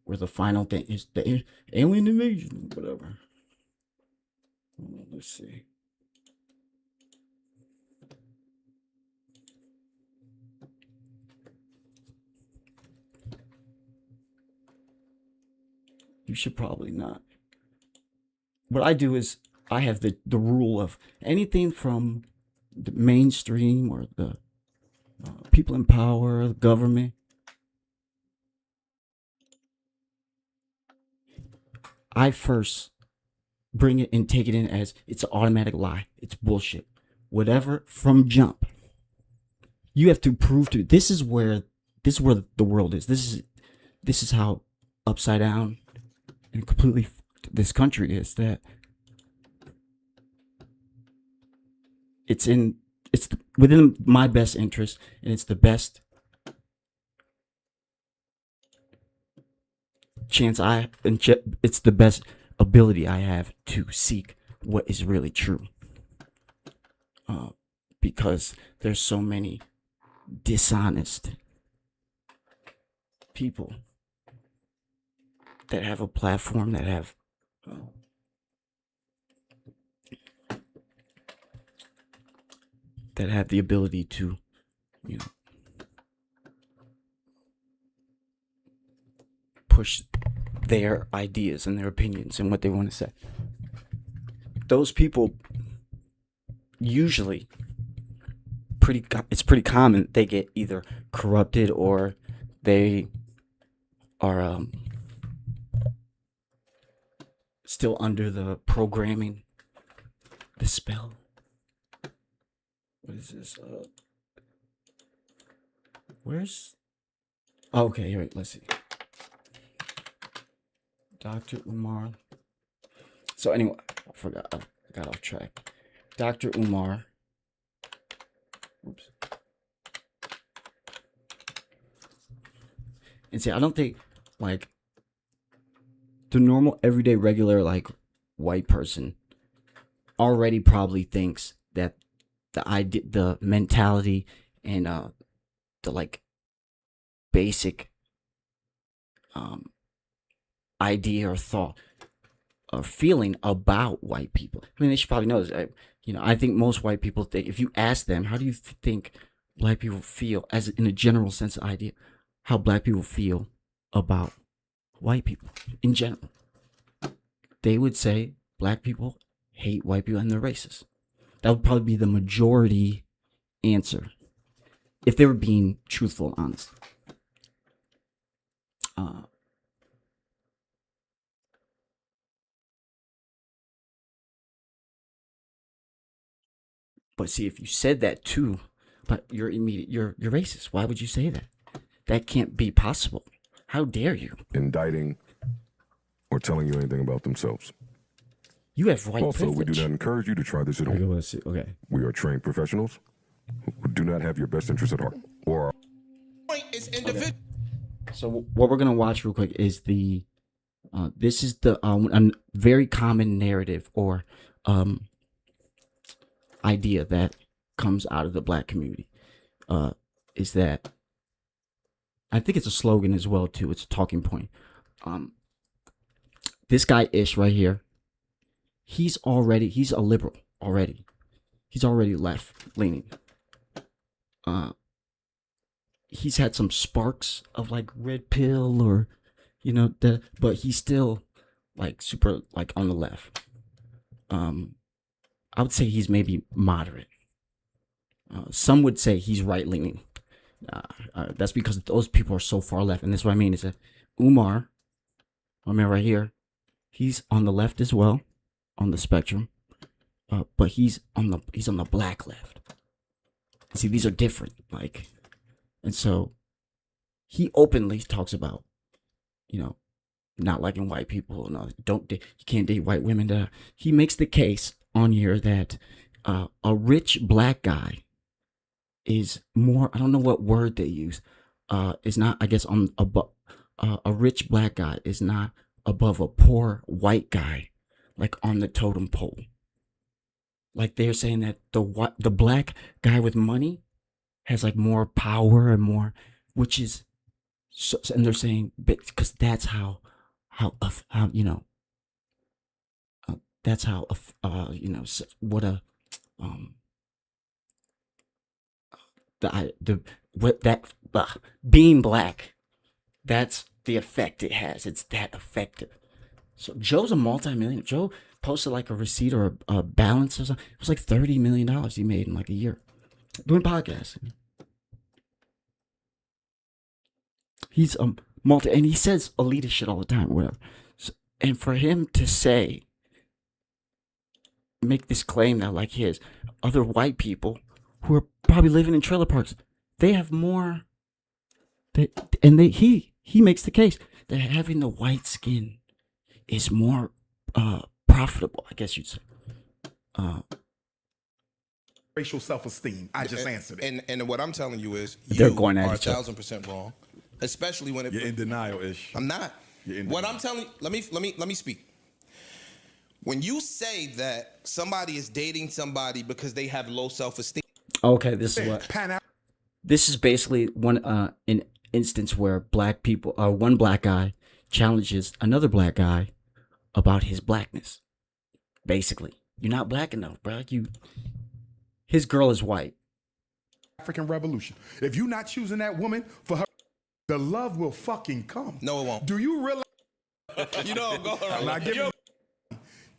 where the final thing is the alien invasion, whatever. Let's see. You should probably not. What I do is I have the rule of anything from the mainstream or the people in power, the government. I first bring it and take it in as it's an automatic lie. It's bullshit. Whatever from jump. You have to prove to this is where the world is. This is how upside down and completely this country is, that it's within my best interest, and it's the best chance it's the best ability I have to seek what is really true, because there's so many dishonest people that have a platform, that have the ability to, push their ideas and their opinions and what they want to say. Those people usually it's pretty common they get either corrupted or they are still under the programming, the spell. What is this? Where's? Oh, okay, here, let's see. Dr. Umar. So anyway, I forgot. I got off track. Dr. Umar. Oops. And see, I don't think like the normal, everyday, regular, like white person already probably thinks that the idea, the mentality, and the like basic idea or thought or feeling about white people. I mean, they should probably know this. I think most white people think, if you ask them, how do you think black people feel, as in a general sense of idea, how black people feel about white people in general, they would say black people hate white people and they're racist. That would probably be the majority answer if they were being truthful and honest. But see, if you said that too, but you're racist. Why would you say that? That can't be possible. How dare you? Indicting or telling you anything about themselves. You have white Also, privilege. we do not encourage you to try this at home. Okay. We are trained professionals who do not have your best interest at heart. Or Point is individual. So what we're gonna watch real quick is the this is the a very common narrative or idea that comes out of the black community, is that, I think it's a slogan as well too. It's a talking point. This guy Ish right here, he's a liberal already. He's already left leaning. He's had some sparks of like red pill or, but he's still like super like on the left. I would say he's maybe moderate. Some would say he's right leaning. That's because those people are so far left, and that's what I mean is that Umar, my man right here, he's on the left as well, on the spectrum, but he's on the black left. See, these are different, like, and so he openly talks about, not liking white people. No, you can't date white women. He makes the case on here that a rich black guy is more. I don't know what word they use. Is not. I guess on above. A rich black guy is not above a poor white guy, like on the totem pole. Like they're saying that the black guy with money has like more power and more, which is, so, and they're saying because that's how you know that's how you know what a the what that being black, that's the effect it has. It's that effective. So Joe's a multi-millionaire. Joe posted like a receipt or a balance or something. It was like $30 million he made in like a year doing podcasting. He's a and he says elitist shit all the time, whatever. So, and for him to say, make this claim that like his other white people who are probably living in trailer parks, they have more. He makes the case that having the white skin is more profitable, I guess you'd say. Racial self-esteem. I just answered it. And what I'm telling you is, They're you going at are each other. 1,000% wrong, especially when it. You're in denial, Ish. I'm not. You're in What denial. I'm telling you, let me speak. When you say that somebody is dating somebody because they have low self-esteem. Okay, this is what. This is basically an instance where black people, one black guy challenges another black guy about his blackness. Basically, you're not black enough, bro. His girl is white. African Revolution. If you're not choosing that woman for her, the love will fucking come. No, it won't. Do you realize? You know, go ahead. I'm not giving.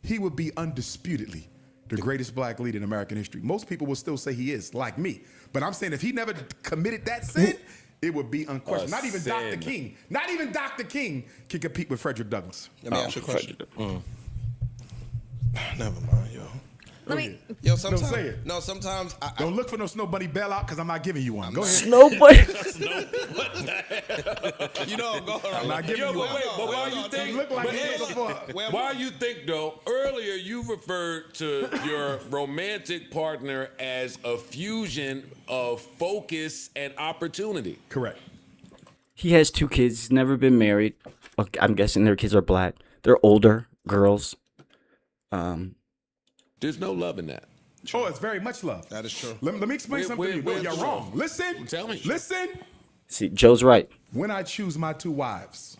He would be undisputedly the greatest black leader in American history. Most people will still say he is, like me. But I'm saying if he never committed that sin, it would be unquestioned. Not even Dr. King. Not even Dr. King can compete with Frederick Douglass. Let me ask you a question. Never mind, yo. Let me. Yo, sometimes. say it. No, sometimes. Don't look for no Snow Bunny bailout because I'm not giving you one. Go ahead. Snowboy. You know, go ahead. I'm not giving you one. But why you think? You look like but you hey, before. why you think though? Earlier you referred to your romantic partner as a fusion of focus and opportunity. Correct. He has 2 kids. He's never been married. Okay, I'm guessing their kids are black. They're older girls. There's no love in that. Oh, it's very much love. That is true. Let me explain something to you. No, where's you're the wrong. love? Listen. Tell me. Listen. See, Joe's right. When I choose my 2 wives,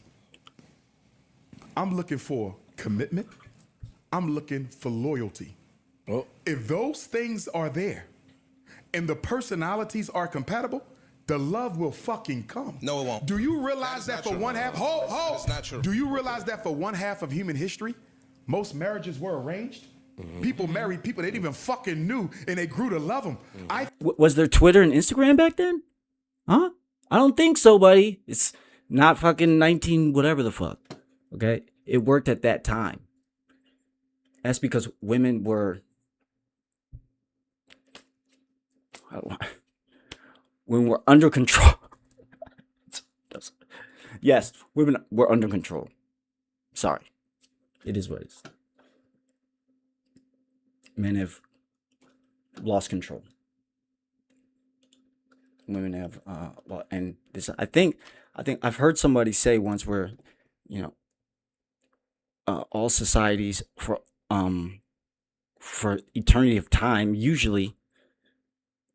I'm looking for commitment. I'm looking for loyalty. Oh. If those things are there and the personalities are compatible, the love will fucking come. No, it won't. Do you realize That is that for not one true. half? Hold. That's not true. Do you realize that for one half of human history, most marriages were arranged? People married people they didn't even fucking knew, and they grew to love them. Was there Twitter and Instagram back then? Huh? I don't think so, buddy. It's not fucking 19 whatever the fuck. Okay? It worked at that time. That's because women were under control. Yes, women were under control. Sorry. It is what it is. Men have lost control. Women have and this I think I've heard somebody say once where, you know, all societies for eternity of time, usually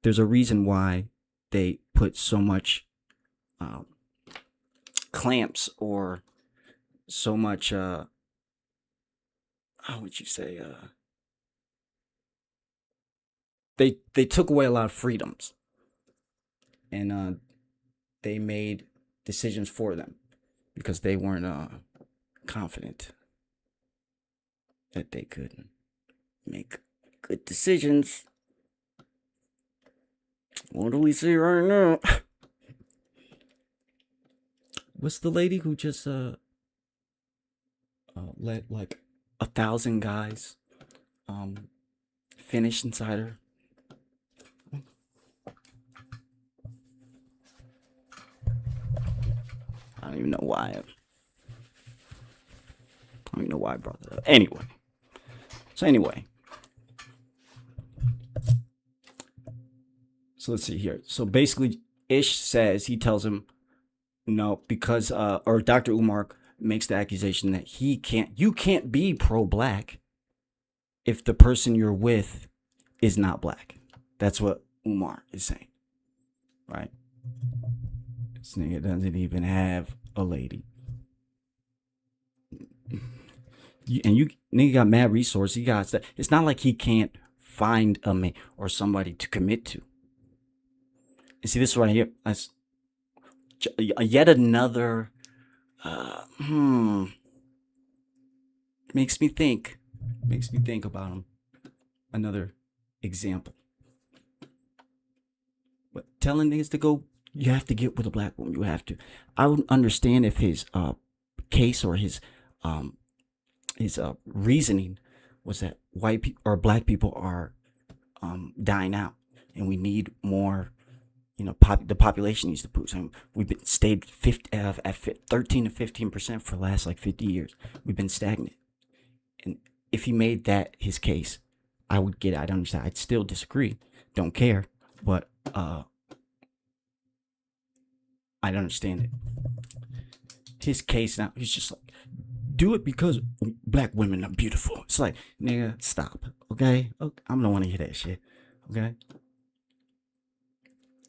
there's a reason why they put so much clamps or so much how would you say they took away a lot of freedoms, and they made decisions for them because they weren't confident that they could make good decisions. What do we see right now? What's the lady who just let like 1,000 guys finish inside her? I don't even know why. I don't even know why I brought that up. Anyway. So let's see here. So basically, he tells him, no, because or Dr. Umar makes the accusation that you can't be pro-black if the person you're with is not black. That's what Umar is saying, right? This nigga doesn't even have a lady. You nigga got mad resources. He got stuff. It's not like he can't find a man or somebody to commit to. And see this right here. That's yet another. Makes me think about him. Another example. But telling niggas to go, you have to get with a black woman. You have to. I would understand if his case or his reasoning was that white people or black people are dying out, and we need more. The population needs to boost. We've been stayed at 13 to 15% for the last 50 years. We've been stagnant. And if he made that his case, I would get it. I'd understand. I'd still disagree. Don't care. But I'd understand it. His case now, he's just like, do it because black women are beautiful. It's like, nigga, stop. Okay? I don't want to hear that shit. Okay?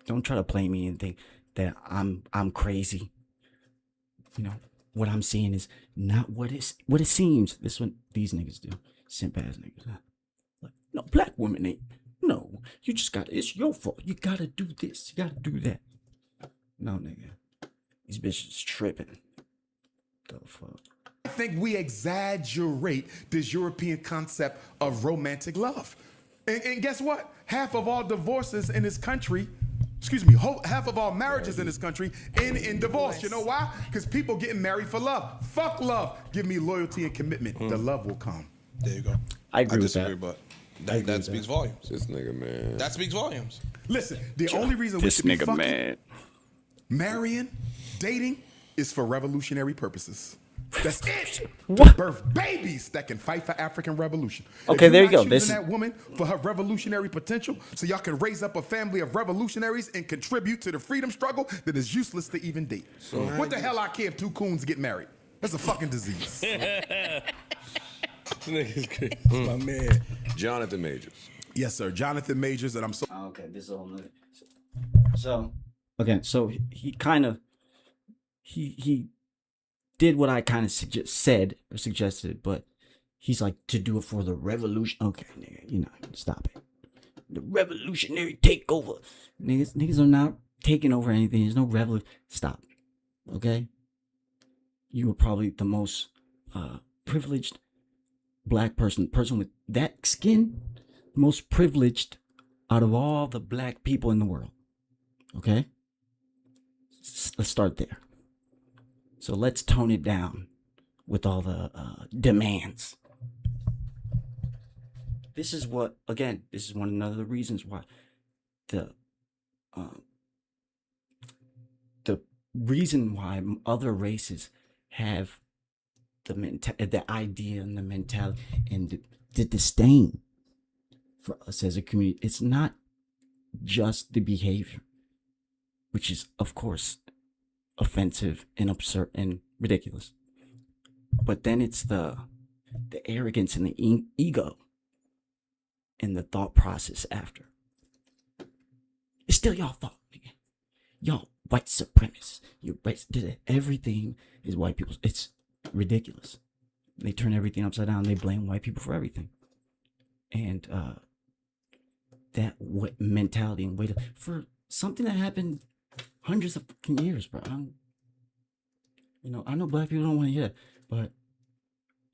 Don't try to play me and think that I'm crazy. What I'm seeing is not what it seems. This is what these niggas do. Simp ass niggas. Like, no, black women ain't. No, you just it's your fault. You gotta do this. You gotta do that. No, nigga. These bitches tripping. The fuck? I think we exaggerate this European concept of romantic love. And guess what? Half of all divorces in this country, half of all marriages in this country end in divorce. You know why? Because people getting married for love. Fuck love. Give me loyalty and commitment. The love will come. There you go. I agree with disagree, that. but that speaks volumes. This nigga, man. That speaks volumes. Listen, the only reason we should be fucking, marrying, dating is for revolutionary purposes. That's it. To birth babies that can fight for African revolution. Okay, there you go. This that woman for her revolutionary potential, so y'all can raise up a family of revolutionaries and contribute to the freedom struggle. That is useless to even date. So what the hell I care if two coons get married? That's a fucking disease. My man, Jonathan Majors. Yes, sir, Jonathan Majors, and I'm so. Okay, this is all nother. So again, so he kind of he did what I kind of suggested, but he's like, to do it for the revolution. Okay, nigga, stop it. The revolutionary takeover. Niggas are not taking over anything. There's no revolution. Stop. Okay? You were probably the most privileged black person with that skin, most privileged out of all the black people in the world. Okay? Let's start there. So let's tone it down with all the demands. This is one of the reasons why the reason why other races have the idea and the mentality and the disdain for us as a community. It's not just the behavior, which is, of course, offensive and absurd and ridiculous, but then it's the arrogance and the ego and the thought process after. It's still y'all fault, nigga. Y'all white supremacists. Everything is white people's. It's ridiculous. They turn everything upside down. They blame white people for everything, and that mentality and weight for something that happened hundreds of fucking years, bro. I know black people don't want to hear that, but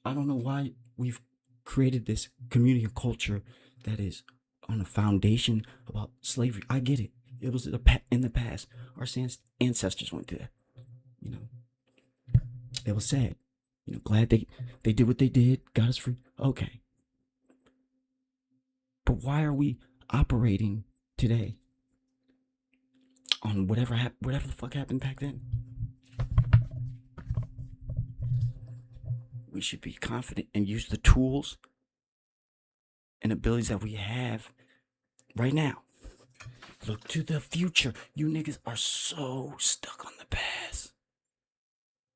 I don't know why we've created this community of culture that is on a foundation about slavery. I get it. It was in the past. Our ancestors went through that. It was sad. Glad they did what they did, got us free. Okay. But why are we operating today on whatever the fuck happened back then? We should be confident and use the tools and abilities that we have right now Look to the future. You niggas are so stuck on the past.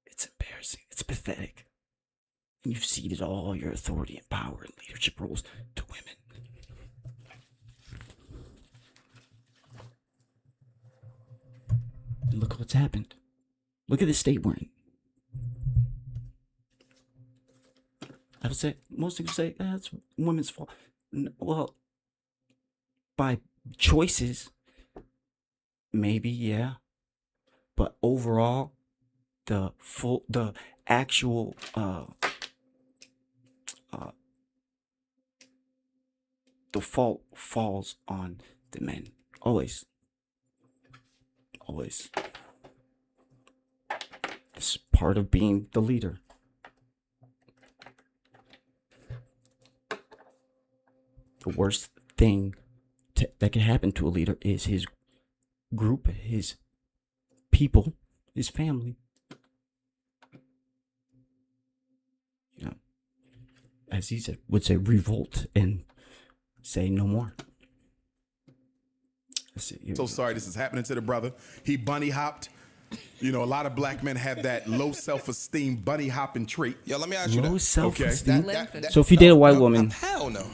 It's embarrassing. It's pathetic. And you've ceded all your authority and power and leadership roles to women. And look what's happened. Look at the state we're in. I would say, most people say, that's women's fault. Well, by choices, maybe, yeah. But overall, the actual the fault falls on the men. Always. Always. It's part of being the leader. The worst thing that can happen to a leader is his group, his people, his family. You know, as he said, would say, revolt and say no more. So sorry this is happening to the brother. He bunny hopped. You know, a lot of black men have that low self-esteem bunny hopping trait. Yo, let me ask you Low that. self-esteem. That- So if you date a white woman, Hell no.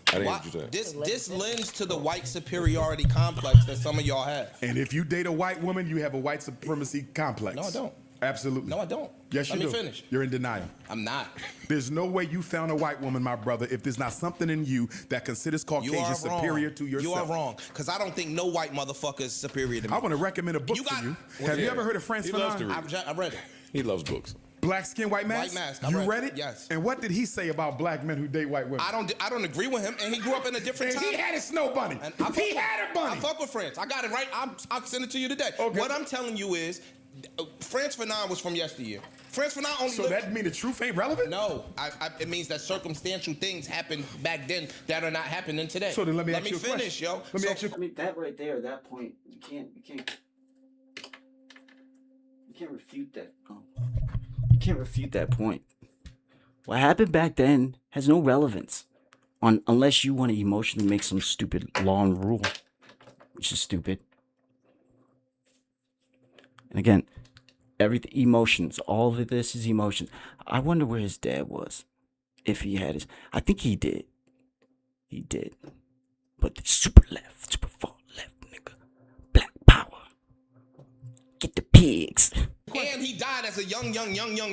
I didn't Why- hear you say. this lends to the white superiority complex that some of y'all have. And if you date a white woman, you have a white supremacy complex. No, I don't. Absolutely. No, I don't. Yes, Let you me do. finish. You're in denial. I'm not. There's no way you found a white woman, my brother, if there's not something in you that considers You Caucasian are superior wrong. to yourself. You are wrong. Because I don't think no white motherfucker is superior to me. I want to recommend a book You for got- you. Well, Have you yeah. ever heard of Frantz He loves to Fanon? read. I read it. He loves books. Black Skin, White Mask? White Mask, I You read read it. it? Yes. And what did he say about black men who date white women? I don't agree with him, and he grew up in a different And time. he had a snow bunny. And I fuck He with- had a bunny. I fuck with France. I got it right. I'll send it to you today. Okay. What I'm telling you is, France Fanon was from yesteryear. France Fanon only So lived. that mean the truth ain't relevant? No, it means that circumstantial things happened back then that are not happening today. So then let me ask you a finish, question. yo. Let me ask you a I mean, that right there, that point, you can't refute that. You can't refute that point. What happened back then has no relevance, unless you want to emotionally make some stupid long rule, which is stupid. And again, everything emotions. All of this is emotion. I wonder where his dad was, if he had his. I think he did. He did. But the super left, super far left, nigga. Black power. Get the pigs. And he died as a young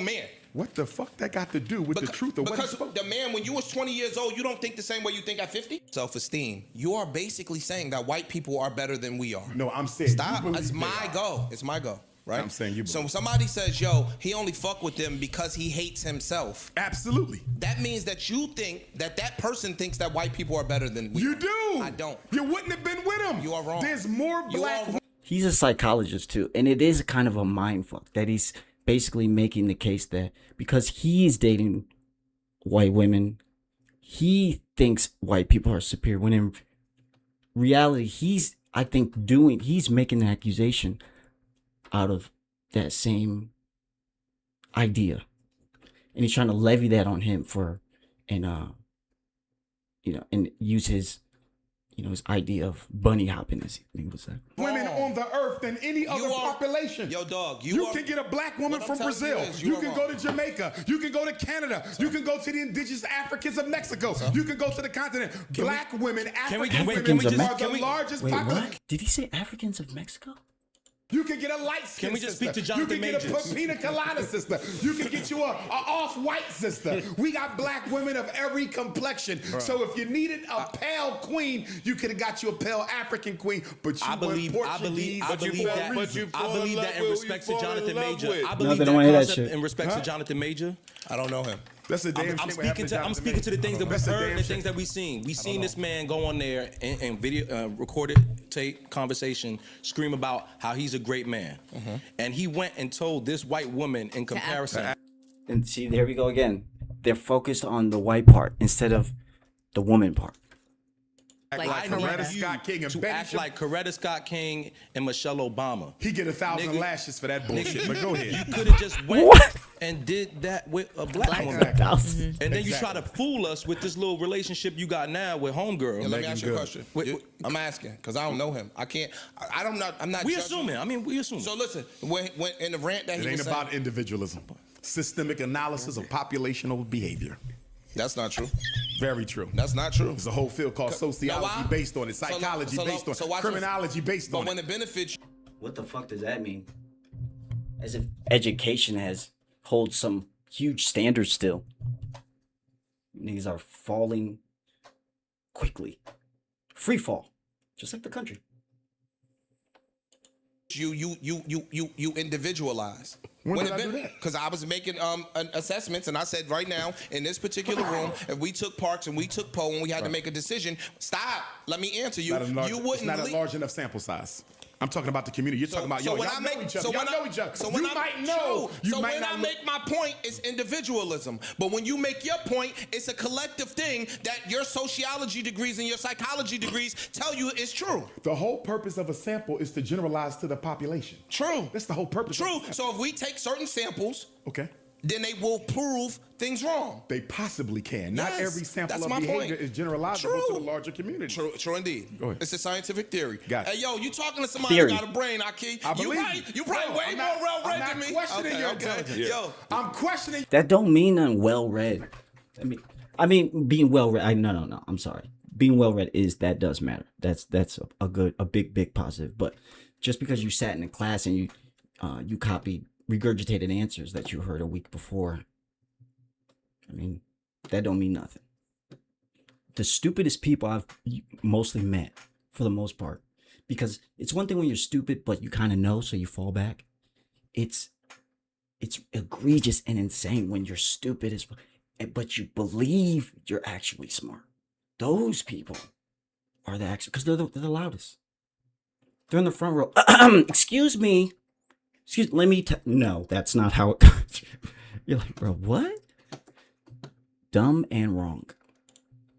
man. What the fuck that got to do with the truth of what Because he spoke? the man, when you was 20 years old, you don't think the same way you think at 50? Self-esteem. You are basically saying that white people are better than we are. No, I'm saying Stop. you believe It's they my are. go. It's my go. Right? I'm saying you So believe. when somebody says, yo, he only fuck with them because he hates himself, Absolutely. that means that you think that person thinks that white people are better than we You are. do. I don't. You wouldn't have been with him. You are wrong. There's more You black. are wrong. He's a psychologist too, and it is kind of a mind fuck that he's basically making the case that because he's dating white women, he thinks white people are superior. When in reality, he's making an accusation out of that same idea, and he's trying to levy that on him and use his his idea of bunny hopping, as he would say. Women on the earth than any other are- population. Yo, dog, You are- can get a black woman What from I'm telling you Brazil. is You are can wrong. go to Jamaica. You can go to Canada. You can go to the indigenous Africans of Mexico. You can go to the continent. Black women, African we women just- are can the we- largest Wait, population. what? Did he say Africans of Mexico? You can get a light skin Can we just sister. speak to Jonathan You can get a Majors? pina colada sister. You can get you a off-white sister. We got black women of every complexion. So if you needed a pale queen, you could have got you a pale African queen. But you I believe went Portuguese that for a reason. in respect to Jonathan Major. I No, believe they that don't wanna hear that concept shit. in respect to Jonathan Major. I don't know him. That's a damn I'm shame what speaking happened to I'm Jonathan speaking to the Majors. things that we That's a heard, damn the shame. things that we seen. We seen this man go on there and video recorded tape conversation, scream about how he's a great man, and he went and told this white woman in comparison. And see, there we go again. They're focused on the white part instead of the woman part. Act Like Coretta you Scott King and to Betty act Sharp. like Coretta Scott King and Michelle Obama. He get 1,000 Nigga, lashes for that bullshit. But go ahead. You could have just went What? and did that with a black woman. Exactly. And then you try to fool us with this little relationship you got now with homegirl. Yeah, let me Megan ask you a Good. question. Wait. I'm asking because I don't know him. I can't. I'm not. We judging. assuming. I mean, we assuming. So listen, when in the rant that It he ain't was about saying, individualism. Systemic analysis of populational behavior. that's not true. Very true. That's not true. There's a whole field called sociology why? based on it, psychology based on it, watch this. criminology based But on when it. it benefits What the fuck does that mean? As if education holds some huge standards still. Niggas are falling quickly. Free fall. Just like the country. you individualize. When did I do that? Because I was making assessments, and I said right now in this particular room, if we took Parks and we took Poe and we had to make a decision, stop. Let me answer you. You It's wouldn't. not a large enough sample size. I'm talking about the community. You're talking about, so when y'all I know make each other. so when Y'all know each other. so when You I might know. True. You So might when not I look- make my point, it's individualism. But when you make your point, it's a collective thing that your sociology degrees and your psychology degrees tell you is true. The whole purpose of a sample is to generalize to the population. True. That's the whole purpose. True. Of a sample. So if we take certain samples, Okay. then they will prove things wrong. They possibly can. Not Yes, every sample that's of my behavior point. is generalizable True. to the larger community. True indeed. Go ahead. It's a scientific theory. Got it. Hey, yo, you talking to somebody Theory. who got a brain, Aki? I believe You probably No, way I'm more not- well-read I'm not than me. questioning your intelligence. Yo, I'm questioning. That don't mean I'm well read. I mean being well read. No. I'm sorry. Being well read that does matter. That's a big positive. But just because you sat in a class and you copied regurgitated answers that you heard a week before, I mean, that don't mean nothing. The stupidest people I've mostly met, for the most part, because it's one thing when you're stupid, but you kind of know, so you fall back. It's egregious and insane when you're stupid as but you believe you're actually smart. Those people are the actual, because they're the loudest. They're in the front row. Excuse me. Let me no, that's not how it You're like, bro, what? Dumb and wrong.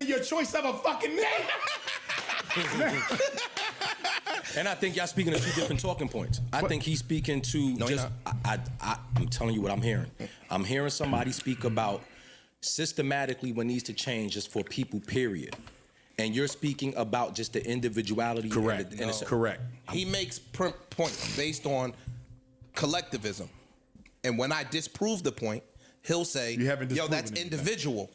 Your choice of a fucking name. And I think y'all speaking to two different talking points. I think he's speaking to just. I'm telling you what I'm hearing. I'm hearing somebody speak about systematically what needs to change is for people. Period. And you're speaking about just the individuality. Correct. And it's Correct. he makes points based on collectivism, and when I disprove the point, he'll say, You haven't "Yo, disproven that's anything. individual."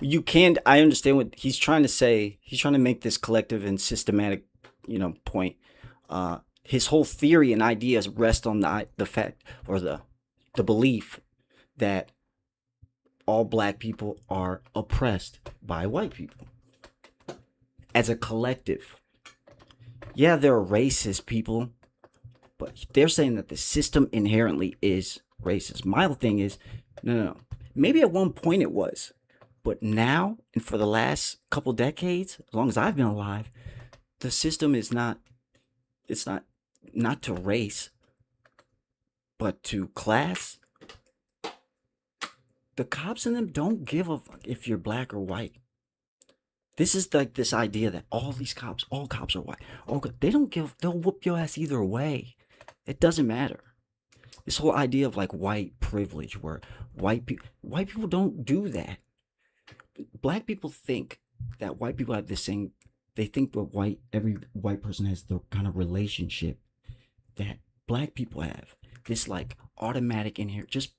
You can't. I understand what he's trying to say. He's trying to make this collective and systematic, point. His whole theory and ideas rest on the fact or the belief that all black people are oppressed by white people as a collective. Yeah, there are racist people, but they're saying that the system inherently is racist. My thing is, no. Maybe at one point it was. But now, and for the last couple decades, as long as I've been alive, the system is not to race, but to class. The cops in them don't give a fuck if you're black or white. This is like this idea that all cops are white. They'll whoop your ass either way. It doesn't matter. This whole idea of like white privilege, where white people don't do that. Black people think that white people have this thing. They think that every white person has the kind of relationship that black people have. This like automatic in here, just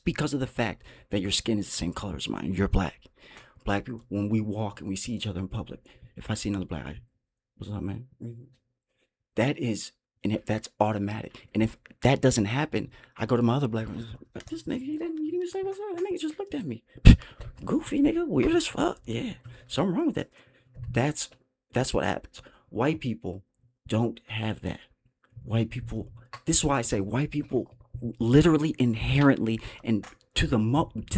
because of the fact that your skin is the same color as mine. You're black. Black people, when we walk and we see each other in public, if I see another black, what's up, man? That's automatic. And if that doesn't happen, I go to my other black friends. This nigga, he didn't even say what's up. That nigga just looked at me. Goofy nigga, weird as fuck. Yeah, something wrong with that. That's what happens. White people don't have that. This is why I say white people literally, inherently, and to the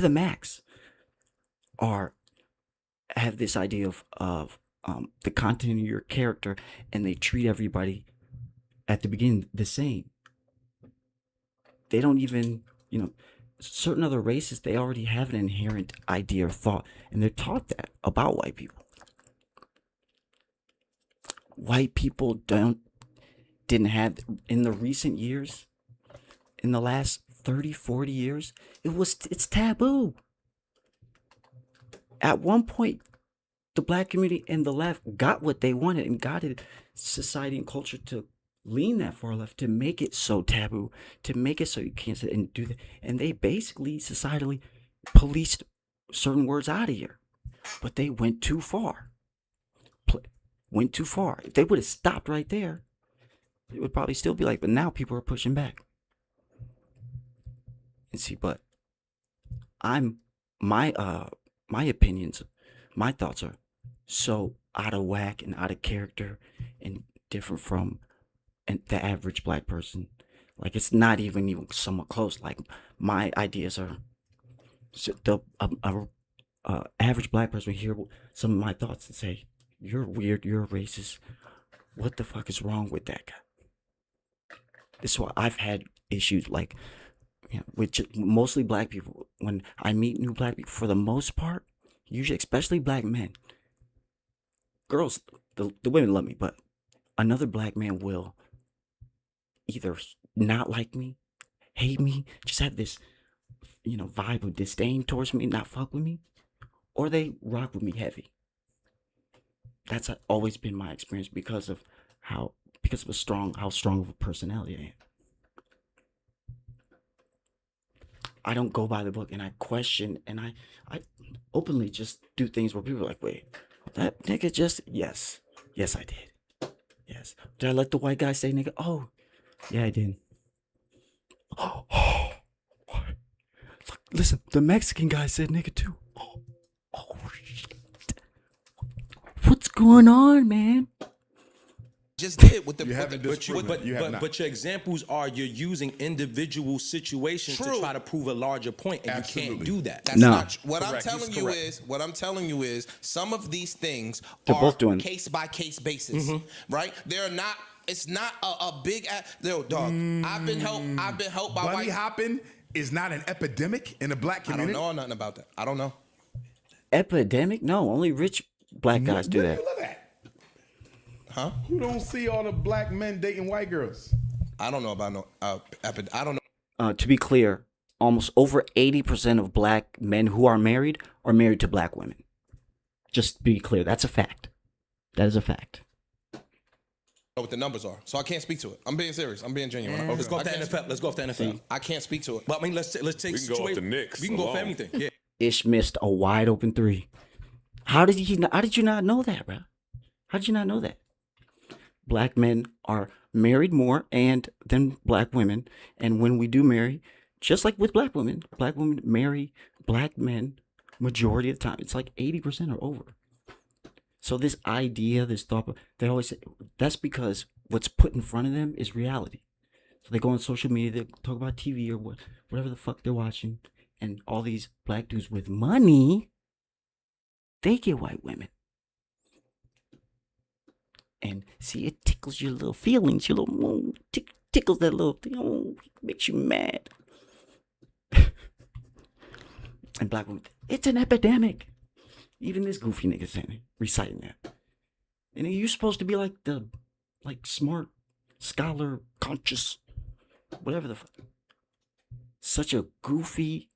max have this idea of the content of your character, and they treat everybody at the beginning the same. They don't even, certain other races, they already have an inherent idea or thought, and they're taught that about white people. white people didn't have in the recent years, in the last 30, 40 years, it's taboo. At one point, the black community and the left got what they wanted and got it, society and culture to lean that far left, to make it so taboo, to make it so you can't sit and do that. And they basically societally policed certain words out of here. But they went too far. Went too far. If they would have stopped right there, it would probably still be like, but now people are pushing back. And see, but my opinions, my thoughts are so out of whack and out of character and different from the average black person. Like, it's not even somewhat close. Like, my ideas are, so the average black person will hear some of my thoughts and say, "You're weird, you're a racist. What the fuck is wrong with that guy?" This is why I've had issues, like, with mostly black people. When I meet new black people, for the most part, usually, especially black men, girls, the women love me, but another black man will either not like me, hate me, just have this, vibe of disdain towards me, not fuck with me, or they rock with me heavy. That's always been my experience because of how strong of a personality I am. I don't go by the book, and I question, and I openly just do things where people are like, "Wait, that nigga just..." Yes, I did. Yes. Did I let the white guy say nigga? Oh, yeah, I did. Oh, what? Listen, the Mexican guy said nigga too. Oh, shit. What's going on, man? Just did with the You haven't disproven it. You have not. But your examples are you're using individual situations to True. try to prove a larger point, and Absolutely. you can't do that. That's No. not what I'm Correct. telling He's you correct. what I'm telling you is some of these things They're are both doing- case by case basis, right? They're not. It's not a big. No, dog. I've been helped by Bunny white. hopping is not an epidemic in the black I don't community. know nothing about that. I don't know. Epidemic? No, only rich black guys do Where that. you live at? Huh? Who don't see all the black men dating white girls? I don't know about no. I don't know. To be clear, almost over 80% of black men who are married to black women. Just to be clear, that's a fact. That is a fact. What the numbers are, so I can't speak to it. I'm being serious. I'm being genuine. Let's go I off the can't NFL. Let's go off the NFL. I can't speak to it. But I mean, let's take We can go off situation- the Knicks We can go off alone. anything. Yeah. Ish missed a wide open three. How did you not know that, bro? How did you not know that? Black men are married more than black women, and when we do marry, just like with black women marry black men majority of the time. It's like 80% or over. So this idea, this thought, they always say that's because what's put in front of them is reality. So they go on social media, they talk about TV or whatever the fuck they're watching, and all these black dudes with money, they get white women. And see, it tickles your little feelings, your little tickles that little thing, makes you mad. And black women, it's an epidemic. Even this goofy nigga saying, reciting that. And you're supposed to be like smart, scholar, conscious, whatever the fuck. Such a goofy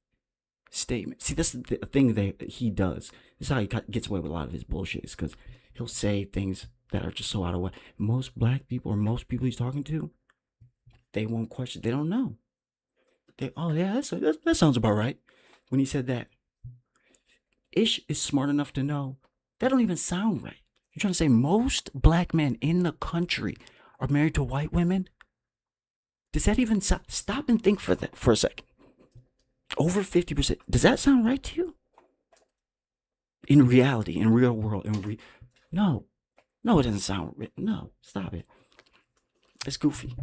statement. See, this is the thing that he does. This is how he gets away with a lot of his bullshit, is because he'll say things that are just so out of whack. Most black people, or most people he's talking to, they won't question. They don't know. Oh yeah, that sounds about right. When he said that, Ish is smart enough to know that don't even sound right. You're trying to say most black men in the country are married to white women? Does that even stop and think for a second? Over 50%. Does that sound right to you? In reality, in real world, no, it doesn't sound right. No, stop it. It's goofy.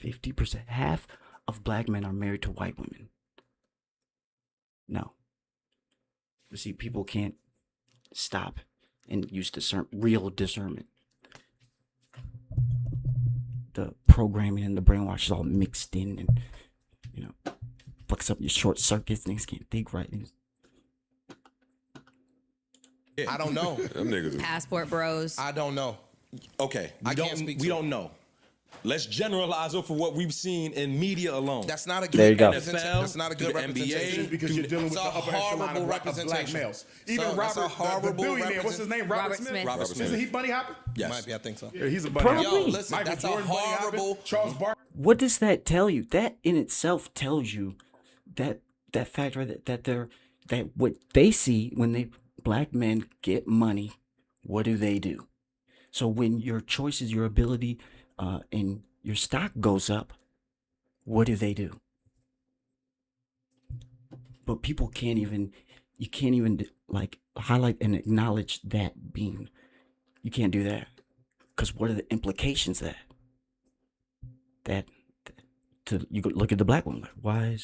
50%, half of black men are married to white women. No. You see, people can't stop and use real discernment. The programming and the brainwash is all mixed in, and fucks up your short circuits. Things can't think right. I don't know. Them niggas. Passport bros. I don't know. Okay, I can't speak we to don't know. Let's generalize it for what we've seen in media alone. That's not a There you good go. representation. That's not a through good the NBA, representation. Because you're dealing with It's the a upper echelon horrible of black representation. males. Even So, that's a Robert, the horrible billionaire, what's his name? Robert Smith. Robert Smith. Isn't he bunny hopping? Yes. Might be, I think so. Yeah, he's a bunny Probably. hopper. Yo, listen, Michael that's a Jordan, bunny hopping. horrible. Charles Barkley. What does that tell you? That in itself tells you that fact right that what they see when black men get money, what do? So when your choices, your ability, and your stock goes up, what do? But people you can't even like highlight and acknowledge that being. You can't do that. Because what are the implications of that? You go look at the black woman. Like,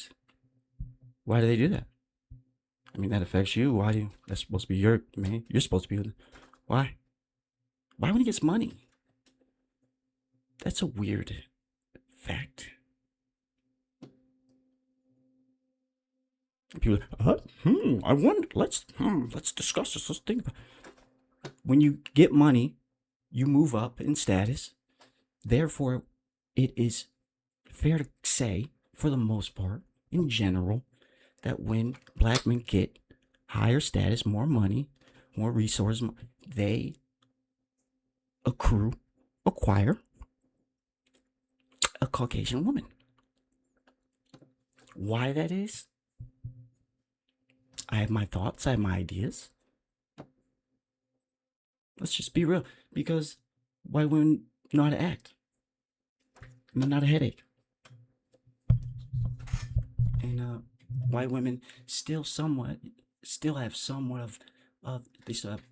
why do they do that? I mean, that affects you. That's supposed to be your man. You're supposed to be. Why? Why when he gets money? That's a weird fact. People are like, I wonder, let's discuss this. Let's think about it. When you get money, you move up in status. Therefore, it is fair to say, for the most part, in general, that when black men get higher status, more money, more resources, they acquire a Caucasian woman. Why that is? I have my thoughts, I have my ideas. Let's just be real. Because white women know how to act. And they're not a headache. And white women still have somewhat of they still have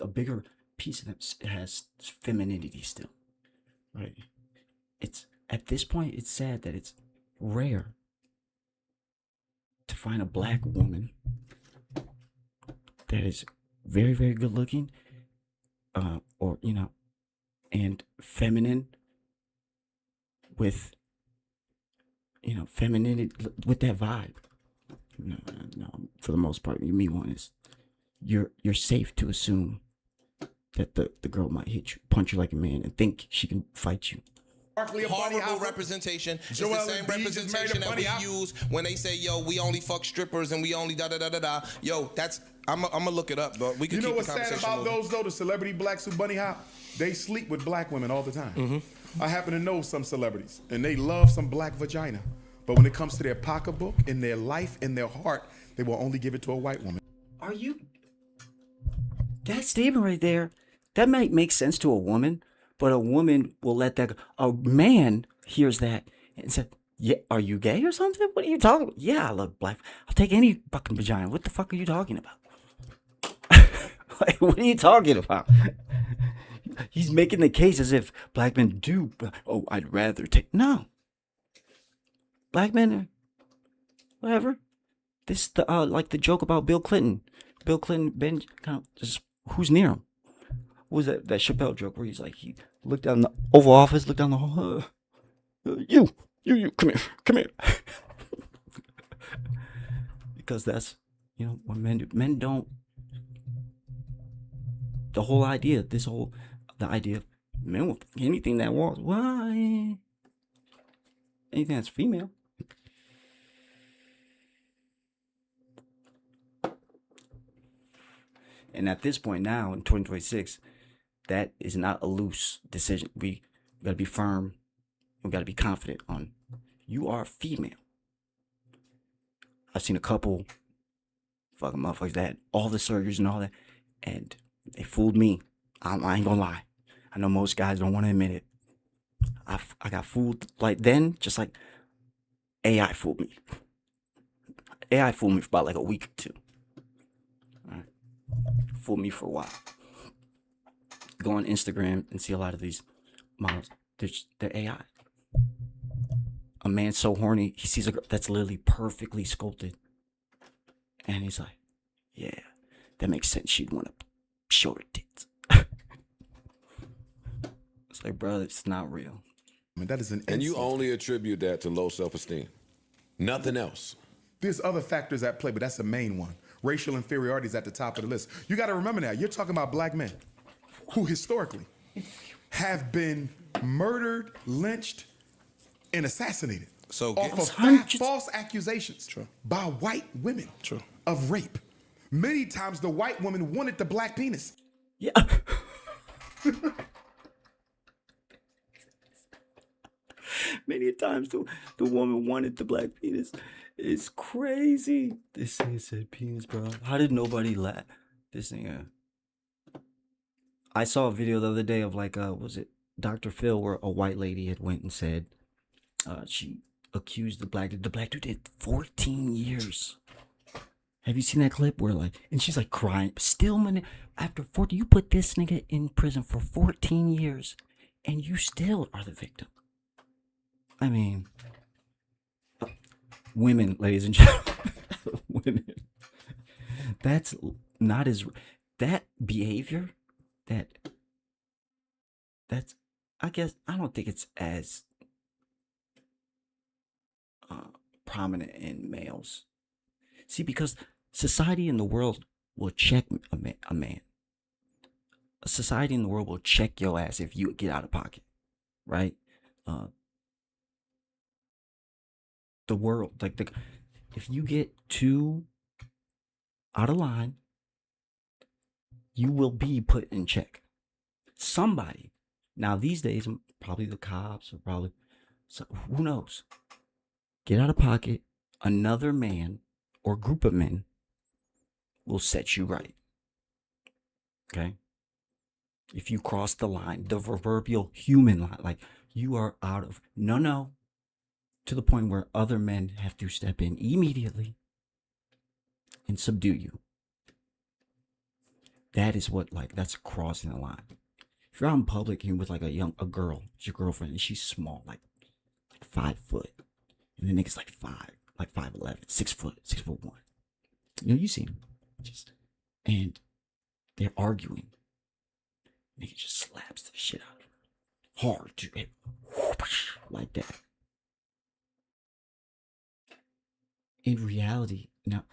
a bigger piece of them has femininity still. Right? It's at this point it's sad that it's rare to find a black woman that is very, very good looking, or and feminine with femininity with that vibe. No, for the most part, you meet one is you're safe to assume that the girl might hit you, punch you like a man, and think she can fight you. Barkley, a bunny Horrible hopper. representation. It's Joel the same Embiid just married a representation that bunny we hopper. use when they say, yo, we only fuck strippers and we only da-da-da-da-da. Yo, that's, I'm going to look it up, but we can You know keep what's the sad conversation about moving. those, though? The celebrity blacks who bunny hop? They sleep with black women all the time. I happen to know some celebrities, and they love some black vagina. But when it comes to their pocketbook, in their life, in their heart, they will only give it to a white woman. Are you? That statement right there, that might make sense to a woman, but a woman will let that go. A man hears that and said, "Yeah, are you gay or something? What are you talking about? Yeah, I love black. I'll take any fucking vagina. What the fuck are you talking about? Like, what are you talking about?" He's making the case as if black men do. Oh, I'd rather take. No. Black men are, whatever. This like the joke about Bill Clinton. Bill Clinton, Ben, kind of just who's near him. What was that Chappelle joke where he's like, he looked down the Oval Office, looked down the hall. You, come here. Because that's, what men do. Men don't. The whole idea, the idea of men will think anything that walks. Why? Anything that's female. And at this point now, in 2026, that is not a loose decision. We got to be firm. We got to be confident on, you are female. I've seen a couple fucking motherfuckers that had all the surgeries and all that, and they fooled me. I ain't gonna lie. I know most guys don't want to admit it. I got fooled like then, just like AI fooled me. AI fooled me for about like a week or two. Fooled me for a while. Go on Instagram and see a lot of these models. They're AI. A man's so horny, he sees a girl that's literally perfectly sculpted. And he's like, yeah, that makes sense. She'd want to show her tits. It's like, bro, it's not real. I mean, that is an And you insult. only attribute that to low self-esteem. Nothing else. There's other factors at play, but that's the main one. racial inferiority is at the top of the list. You got to remember now, you're talking about black men who historically have been murdered, lynched, and assassinated off of false accusations by white women of rape. Many times the white woman wanted the black penis. Yeah. Many times the woman wanted the black penis. It's crazy. This thing said penis, bro. How did nobody laugh? This thing, I saw a video the other day of like, was it Dr. Phil, where a white lady had went and said, she accused the black dude did 14 years. Have you seen that clip where like, and she's like crying, still, man, after 40, you put this nigga in prison for 14 years and you still are the victim. I mean, women, ladies and gentlemen, women, that's not as, that behavior, that's, I guess, I don't think it's as prominent in males. See, because society in the world will check a man. A society in the world will check your ass if you get out of pocket, right? The world, like if you get too out of line, you will be put in check. Somebody, now these days, probably the cops or probably, so, who knows? Get out of pocket, another man or group of men will set you right. Okay? If you cross the line, the proverbial human line, like you are out of, no, to the point where other men have to step in immediately and subdue you. That is what, like, that's crossing the line. If you're out in public and you're with like a girl, it's your girlfriend, and she's small, like 5 foot, and the nigga's like 5'11", 6 foot, 6'1". You know, you see him, and they're arguing. Nigga just slaps the shit out of her, hard, dude, like that. In reality, now,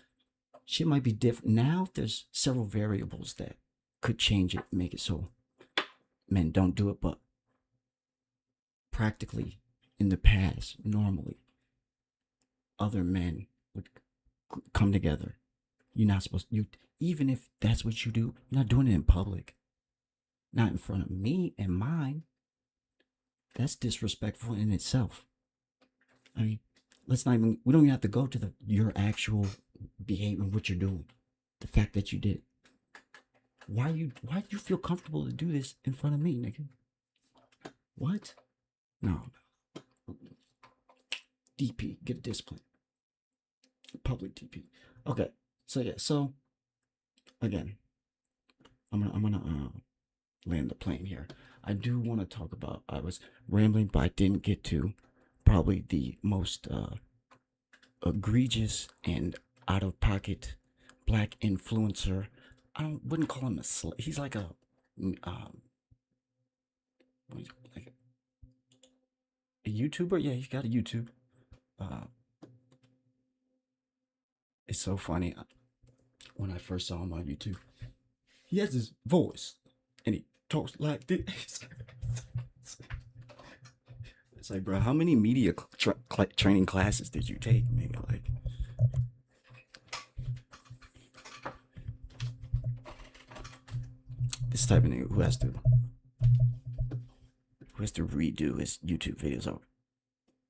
shit might be different. Now there's several variables that could change it, make it so men don't do it, but practically in the past, normally, other men would come together. You're not supposed to, even if that's what you do, you're not doing it in public. Not in front of me and mine. That's disrespectful in itself. I mean, we don't even have to go to your actual behavior, what you're doing. The fact that you did it. Why do you feel comfortable to do this in front of me, nigga? What? No. DP, get a discipline. Public DP. Okay. So again, I'm gonna land the plane here. I do want to talk about, I was rambling, but I didn't get to probably the most egregious and out of pocket black influencer. I wouldn't call him he's like a YouTuber. Yeah, he's got a YouTube. It's so funny. When I first saw him on YouTube, he has his voice and he talks like this. It's like, bro, how many media training classes did you take, nigga? Like, this type of nigga who has to redo his YouTube videos over.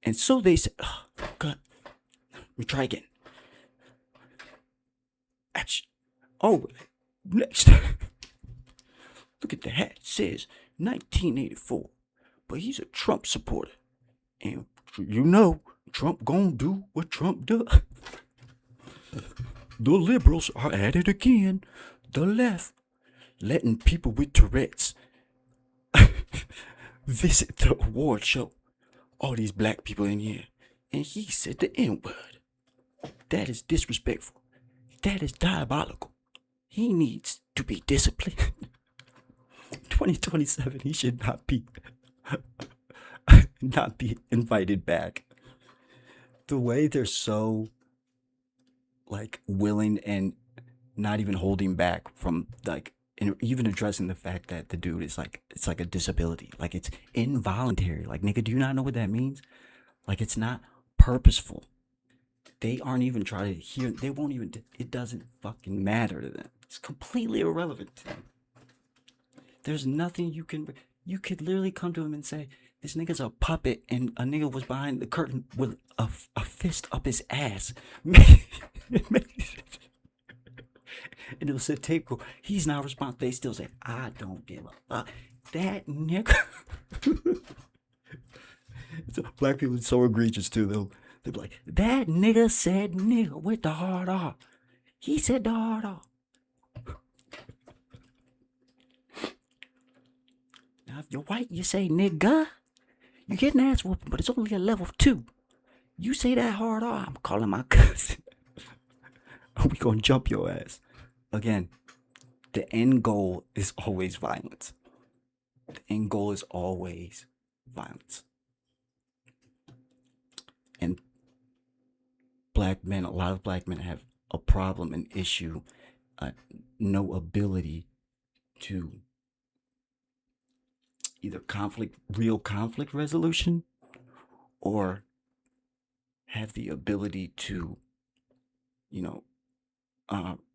And so they said, oh, God, let me try again. Action. Oh, next. Look at the hat. It says 1984. But he's a Trump supporter. And you know, Trump gonna do what Trump does. The liberals are at it again. The left, letting people with Tourette's visit the award show. All these black people in here. And he said the N-word. That is disrespectful. That is diabolical. He needs to be disciplined. 2027, he should not be invited back. The way they're so like willing and not even holding back from like, and even addressing the fact that the dude is like, it's like a disability, like it's involuntary. Like, nigga, do you not know what that means? Like, it's not purposeful. They aren't even trying to hear. They won't even. It doesn't fucking matter to them. It's completely irrelevant to them. There's nothing you can. You could literally come to him and say, "This nigga's a puppet," and a nigga was behind the curtain with a fist up his ass. And it'll say tape go. He's not responsible. They still say, "I don't give a fuck." That nigga. Black people are so egregious too, though. They'll be like, "That nigga said nigga with the hard R. He said the hard R." Now, if you're white, you say nigga. You get an ass whooping, but it's only a level 2. You say that hard R, I'm calling my cousin. We gonna jump your ass. Again, the end goal is always violence. The end goal is always violence. And black men, a lot of black men have a problem, an issue, no ability to either real conflict resolution, or have the ability to,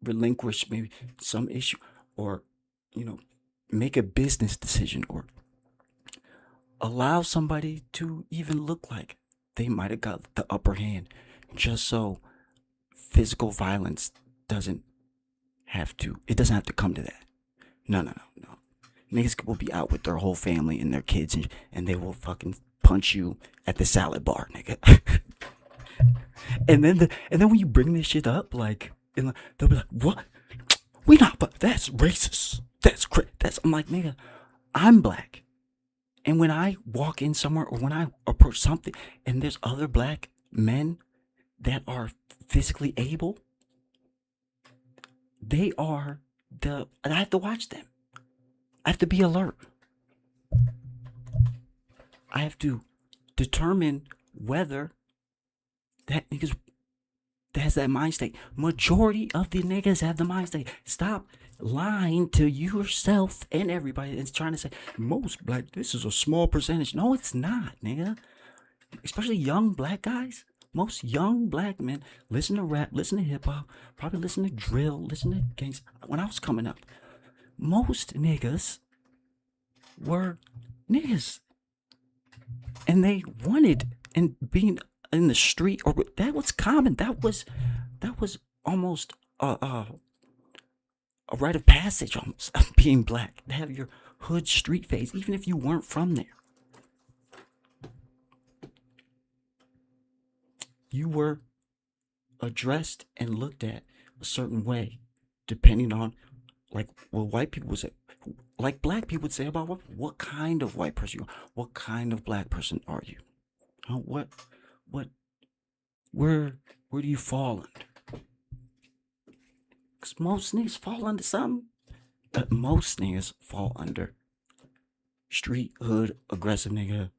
relinquish maybe some issue, or, make a business decision, or allow somebody to even look like they might have got the upper hand, just so physical violence doesn't have to come to that. No. Niggas will be out with their whole family and their kids, and they will fucking punch you at the salad bar, nigga. and then when you bring this shit up, like, they'll be like, "What? We not, but that's racist. That's." I'm like, nigga, I'm black. And when I walk in somewhere, or when I approach something, and there's other black men that are physically able, I have to watch them. I have to be alert. I have to determine whether that niggas has that mind state. Majority of the niggas have the mind state. Stop lying to yourself and everybody. It's trying to say most black. This is a small percentage. No, it's not, nigga. Especially young black guys. Most young black men listen to rap, listen to hip hop, probably listen to drill, listen to gangs. When I was coming up, most niggas were niggas, and they wanted, and being in the street, or that was common. That was almost a rite of passage, almost, of being black, to have your hood street phase, even if you weren't from there. You were addressed and looked at a certain way, depending on, like, what white people would say, like black people would say about what kind of white person you are, what kind of black person are you, where do you fall under? Because most niggas fall under something, but most niggas fall under street, hood, aggressive nigga.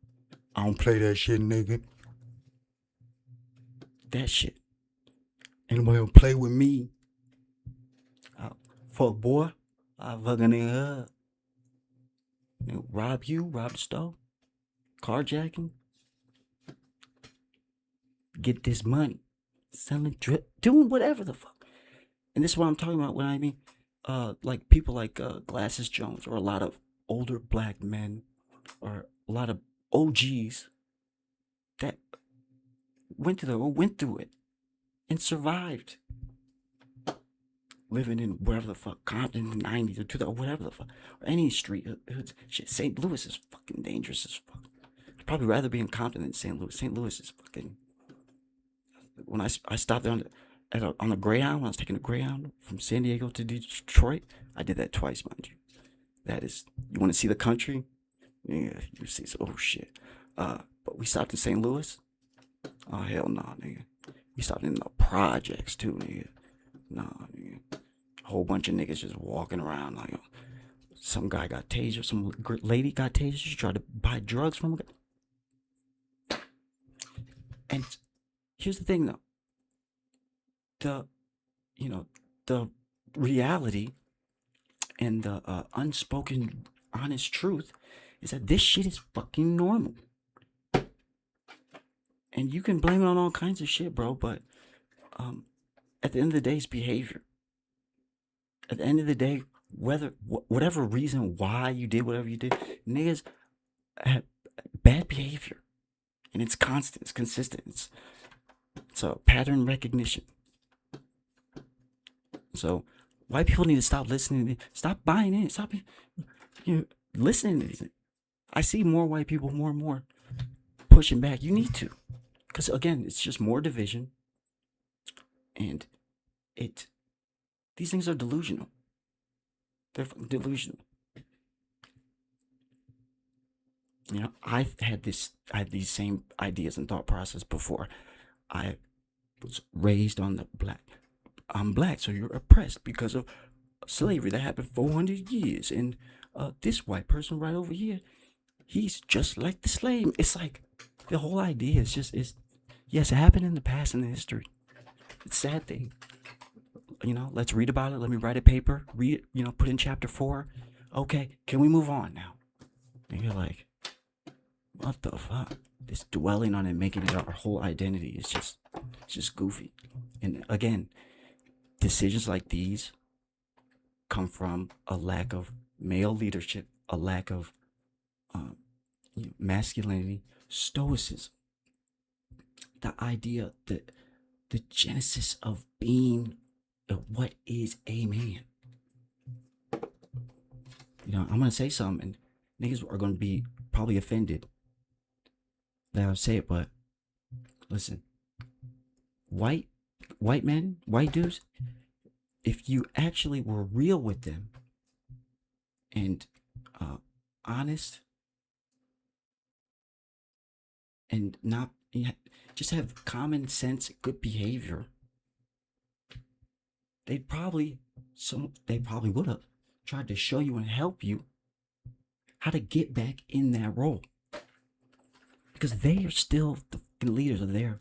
I don't play that shit, nigga. That shit. Anybody gonna play with me? Fuck, boy. I'll fuck a nigga up. Rob the store, carjacking, get this money, selling drip, doing whatever the fuck. And this is what I'm talking about when I mean, like people like Glasses Jones, or a lot of older black men, or a lot of OGs that went through it and survived. Living in wherever the fuck, Compton in the 90s or 2000, whatever the fuck, or any street hoods. Shit, St. Louis is fucking dangerous as fuck. I'd probably rather be in Compton than St. Louis. St. Louis is fucking. When I stopped there on the Greyhound, when I was taking the Greyhound from San Diego to Detroit, I did that twice, mind you. That is, you want to see the country? Yeah, you see, oh shit. But we stopped in St. Louis. Oh hell no, nigga. We stopped in the projects too, nigga. Nah, nigga. A whole bunch of niggas just walking around like, some guy got tasered, some lady got tasered. She tried to buy drugs from a guy. And here's the thing, though. The reality and the unspoken honest truth is that this shit is fucking normal. And you can blame it on all kinds of shit, bro, but at the end of the day, it's behavior. At the end of the day, whatever reason why you did whatever you did, niggas have bad behavior. And it's constant, it's consistent, it's a pattern recognition. So white people need to stop listening, stop buying in, stop listening to these. I see more white people more and more pushing back. You need to. Because again, it's just more division. And these things are delusional. They're delusional. You know, I had these same ideas and thought process before. I was raised on the I'm black, so you're oppressed because of slavery that happened 400 years. And this white person right over here, he's just like the slave. It's like the whole idea is yes, it happened in the past in the history. It's a sad thing. You know, let's read about it. Let me write a paper. Read it, put in chapter 4. Okay, can we move on now? And you're like, what the fuck? This dwelling on it, making it our whole identity is just goofy. And again, decisions like these come from a lack of male leadership, a lack of masculinity, stoicism. The idea that the genesis of being what is a man. I'm gonna say something, and niggas are gonna be probably offended that I say it, but listen, white men, white dudes, if you actually were real with them and honest and not just have common sense, good behavior, they probably would have tried to show you and help you how to get back in that role, because they are still the leaders of their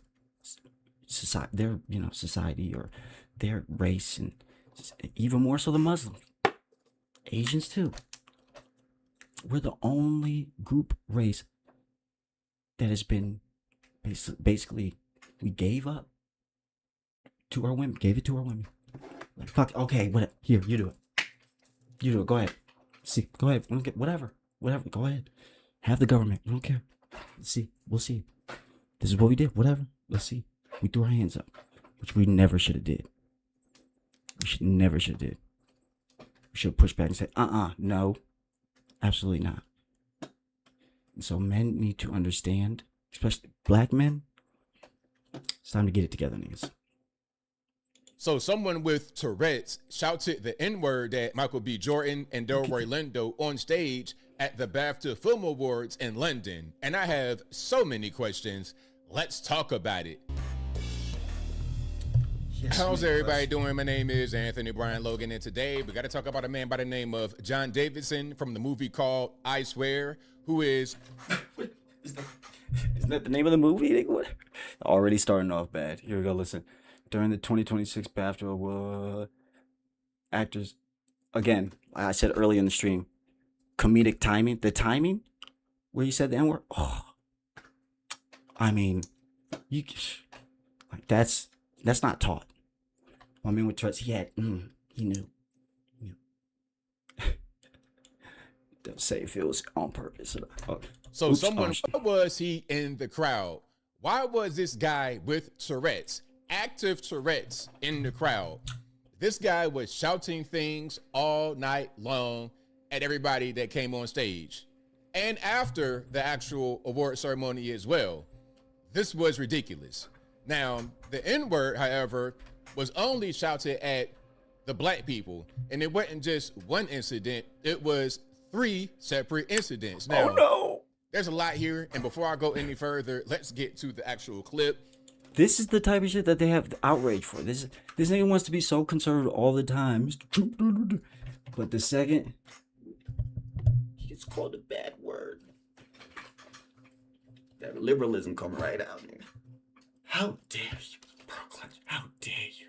society or their race, and even more so the Muslims, Asians too. We're the only race that has been basically we gave it to our women. Like, fuck, okay, here, you do it. Go ahead. See, go ahead. Whatever. Go ahead. Have the government. We don't care. We'll see. This is what we did. Whatever. Let's see. We threw our hands up, which we never should have did. We should have pushed back and said, no, absolutely not. And so men need to understand, especially black men, it's time to get it together, niggas. So someone with Tourette's shouted the N-word at Michael B. Jordan and Delroy Lindo on stage at the BAFTA Film Awards in London. And I have so many questions. Let's talk about it. Yes, How's everybody doing? My name is Anthony Brian Logan, and today we got to talk about a man by the name of John Davidson from the movie called I Swear, who is... Isn't that the name of the movie? What? Already starting off bad. Here we go, listen. During the 2026 BAFTA Award, actors, again, I said earlier in the stream, comedic timing. The timing where you said the N-word, I mean, that's not taught. I mean, with Tourette's, he knew. Don't say if it was on purpose. So why was he in the crowd? Why was this guy with Tourette's, active Tourette's, in the crowd? This guy was shouting things all night long at everybody that came on stage. And after the actual award ceremony as well. This was ridiculous. Now, the N-word, however, was only shouted at the black people. And it wasn't just one incident. It was 3 separate incidents. Now, no. There's a lot here. And before I go any further, let's get to the actual clip. This is the type of shit that they have outrage for. This nigga wants to be so conservative all the time. But the second he gets called a bad word, that liberalism come right out there. How dare you, Brooklyn? How dare you?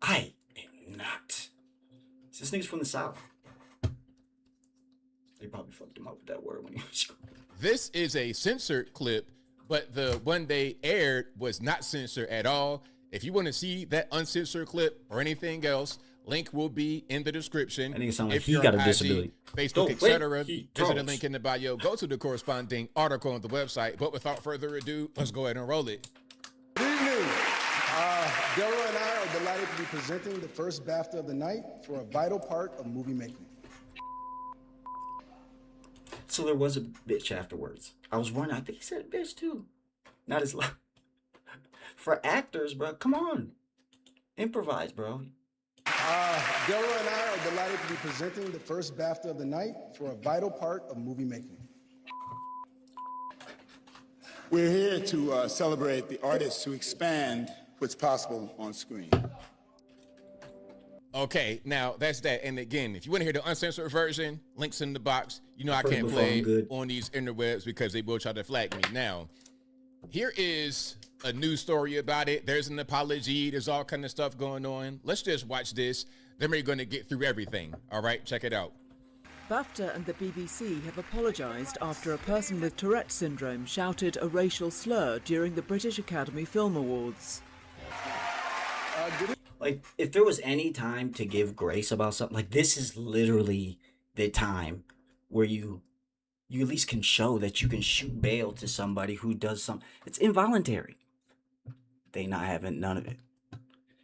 I am not This nigga's from the South. They probably fucked him up with that word when he was. This is a censored clip, but the one they aired was not censored at all. If you want to see that uncensored clip or anything else, link will be in the description. I think it sounds like if he you're got on a disability. Facebook, Oh, etc. wait, Visit he the talks. link in the bio. Go to the corresponding article on the website. But without further ado, let's go ahead and roll it. Good evening. Delroy and I are delighted to be presenting the first BAFTA of the night for a vital part of movie making. So there was a bitch afterwards. I was wondering. I think he said bitch too. Not as loud. For actors, bro. Come on, improvise, bro. Delroy and I are delighted to be presenting the first BAFTA of the night for a vital part of movie making. We're here to celebrate the artists who expand what's possible on screen. Okay, now that's that. And again, if you want to hear the uncensored version, links in the box. You know I First can't of all, play I'm good. on these interwebs because they will try to flag me. Now, here is a news story about it. There's an apology. There's all kind of stuff going on. Let's just watch this. Then we're going to get through everything. All right, check it out. BAFTA and the BBC have apologised after a person with Tourette syndrome shouted a racial slur during the British Academy Film Awards. Like, if there was any time to give grace about something, like this is literally the time where you at least can show that you can shoot bail to somebody who does something. It's involuntary. They not having none of it.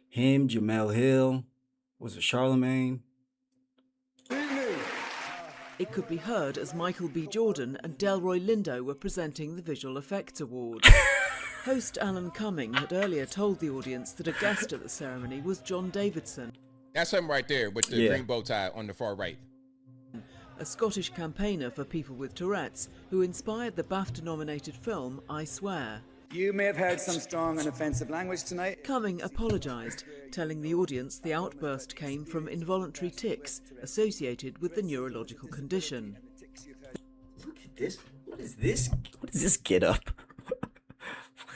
Him, Jamel Hill, was it Charlemagne? It could be heard as Michael B. Jordan and Delroy Lindo were presenting the Visual Effects Award. Host Alan Cumming had earlier told the audience that a guest at the ceremony was John Davidson, That's him right there with the green bow tie on the far right. a Scottish campaigner for people with Tourette's who inspired the BAFTA-nominated film I Swear. You may have heard some strong and offensive language tonight. Cumming apologised, telling the audience the outburst came from involuntary tics associated with the neurological condition. Look at this. What is this? What is this get up?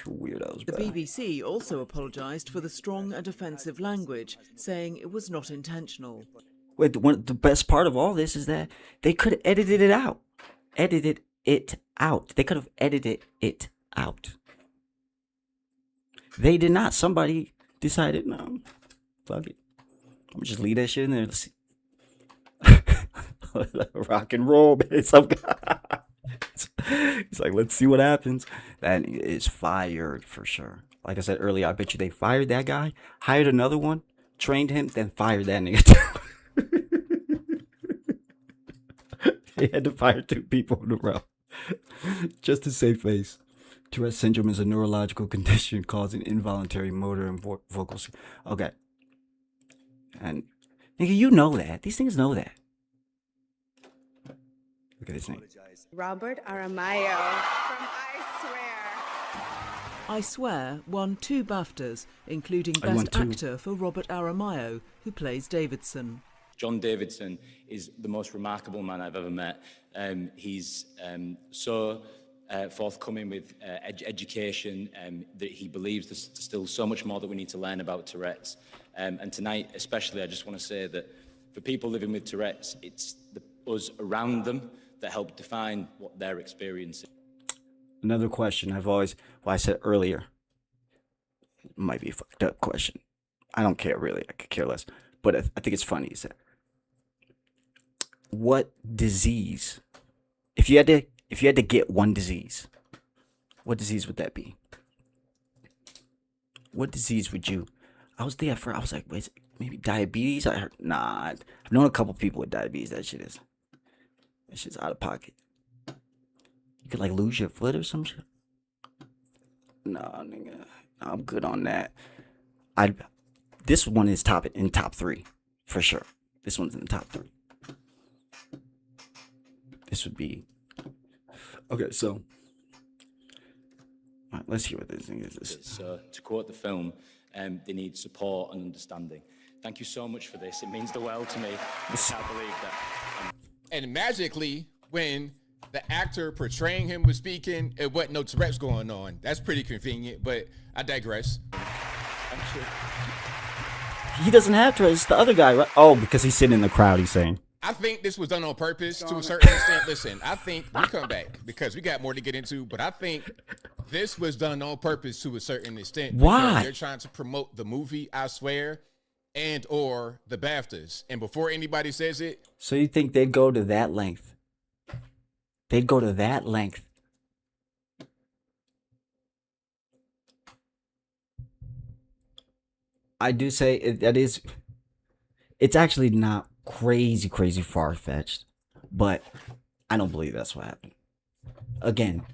Weirdos, The bro. BBC also apologised for the strong and offensive language, saying it was not intentional. Wait, the best part of all this is that they could have edited it out. Edited it out. They could have edited it out. They did not. Somebody decided, no, fuck it. I'm gonna just leave that shit in there. Let's see. Rock and roll, man. Some guy. He's like, let's see what happens. That is fired for sure. Like I said earlier, I bet you they fired that guy, hired another one, trained him, then fired that nigga too. They had to fire 2 people in a row just to save face. Tourette syndrome is a neurological condition causing involuntary motor and vocal. Okay. And nigga, you know that. These things know that. Look at this thing. Robert Aramayo from I Swear. I Swear won 2 BAFTAs, including I won Best 2. Actor for Robert Aramayo, who plays Davidson. John Davidson is the most remarkable man I've ever met. He's so forthcoming with education, that he believes there's still so much more that we need to learn about Tourette's. And tonight, especially, I just want to say that for people living with Tourette's, it's us around them that help define what their experience is. Another question I said earlier, it might be a fucked up question. I don't care really. I could care less. But I think it's funny. Is that what disease, if you had to get one disease, what disease would that be? What disease would you? I was there for. I was like, wait, maybe diabetes. I heard. Nah, I've known a couple people with diabetes. That shit's out of pocket. You could like lose your foot or some shit. Nah, nigga, I'm good on that. This one is in top 3 for sure. This one's in the top 3. This would be okay. So, all right, let's hear what this thing is. So, to quote the film, they need support and understanding. Thank you so much for this. It means the world to me. I can't believe that. And magically, when the actor portraying him was speaking, it wasn't no Tourette's going on. That's pretty convenient, but I digress. Thank you. He doesn't have to. It's the other guy, right? Oh, because he's sitting in the crowd. He's saying. I think this was done on purpose to a certain extent. Listen, I think we come back because we got more to get into, but I think this was done on purpose to a certain extent. Why? Because they're trying to promote the movie, I swear, and or the BAFTAs. And before anybody says it. So you think they'd go to that length? They'd go to that length. I do say it's actually not crazy far-fetched, but I don't believe that's what happened. Again,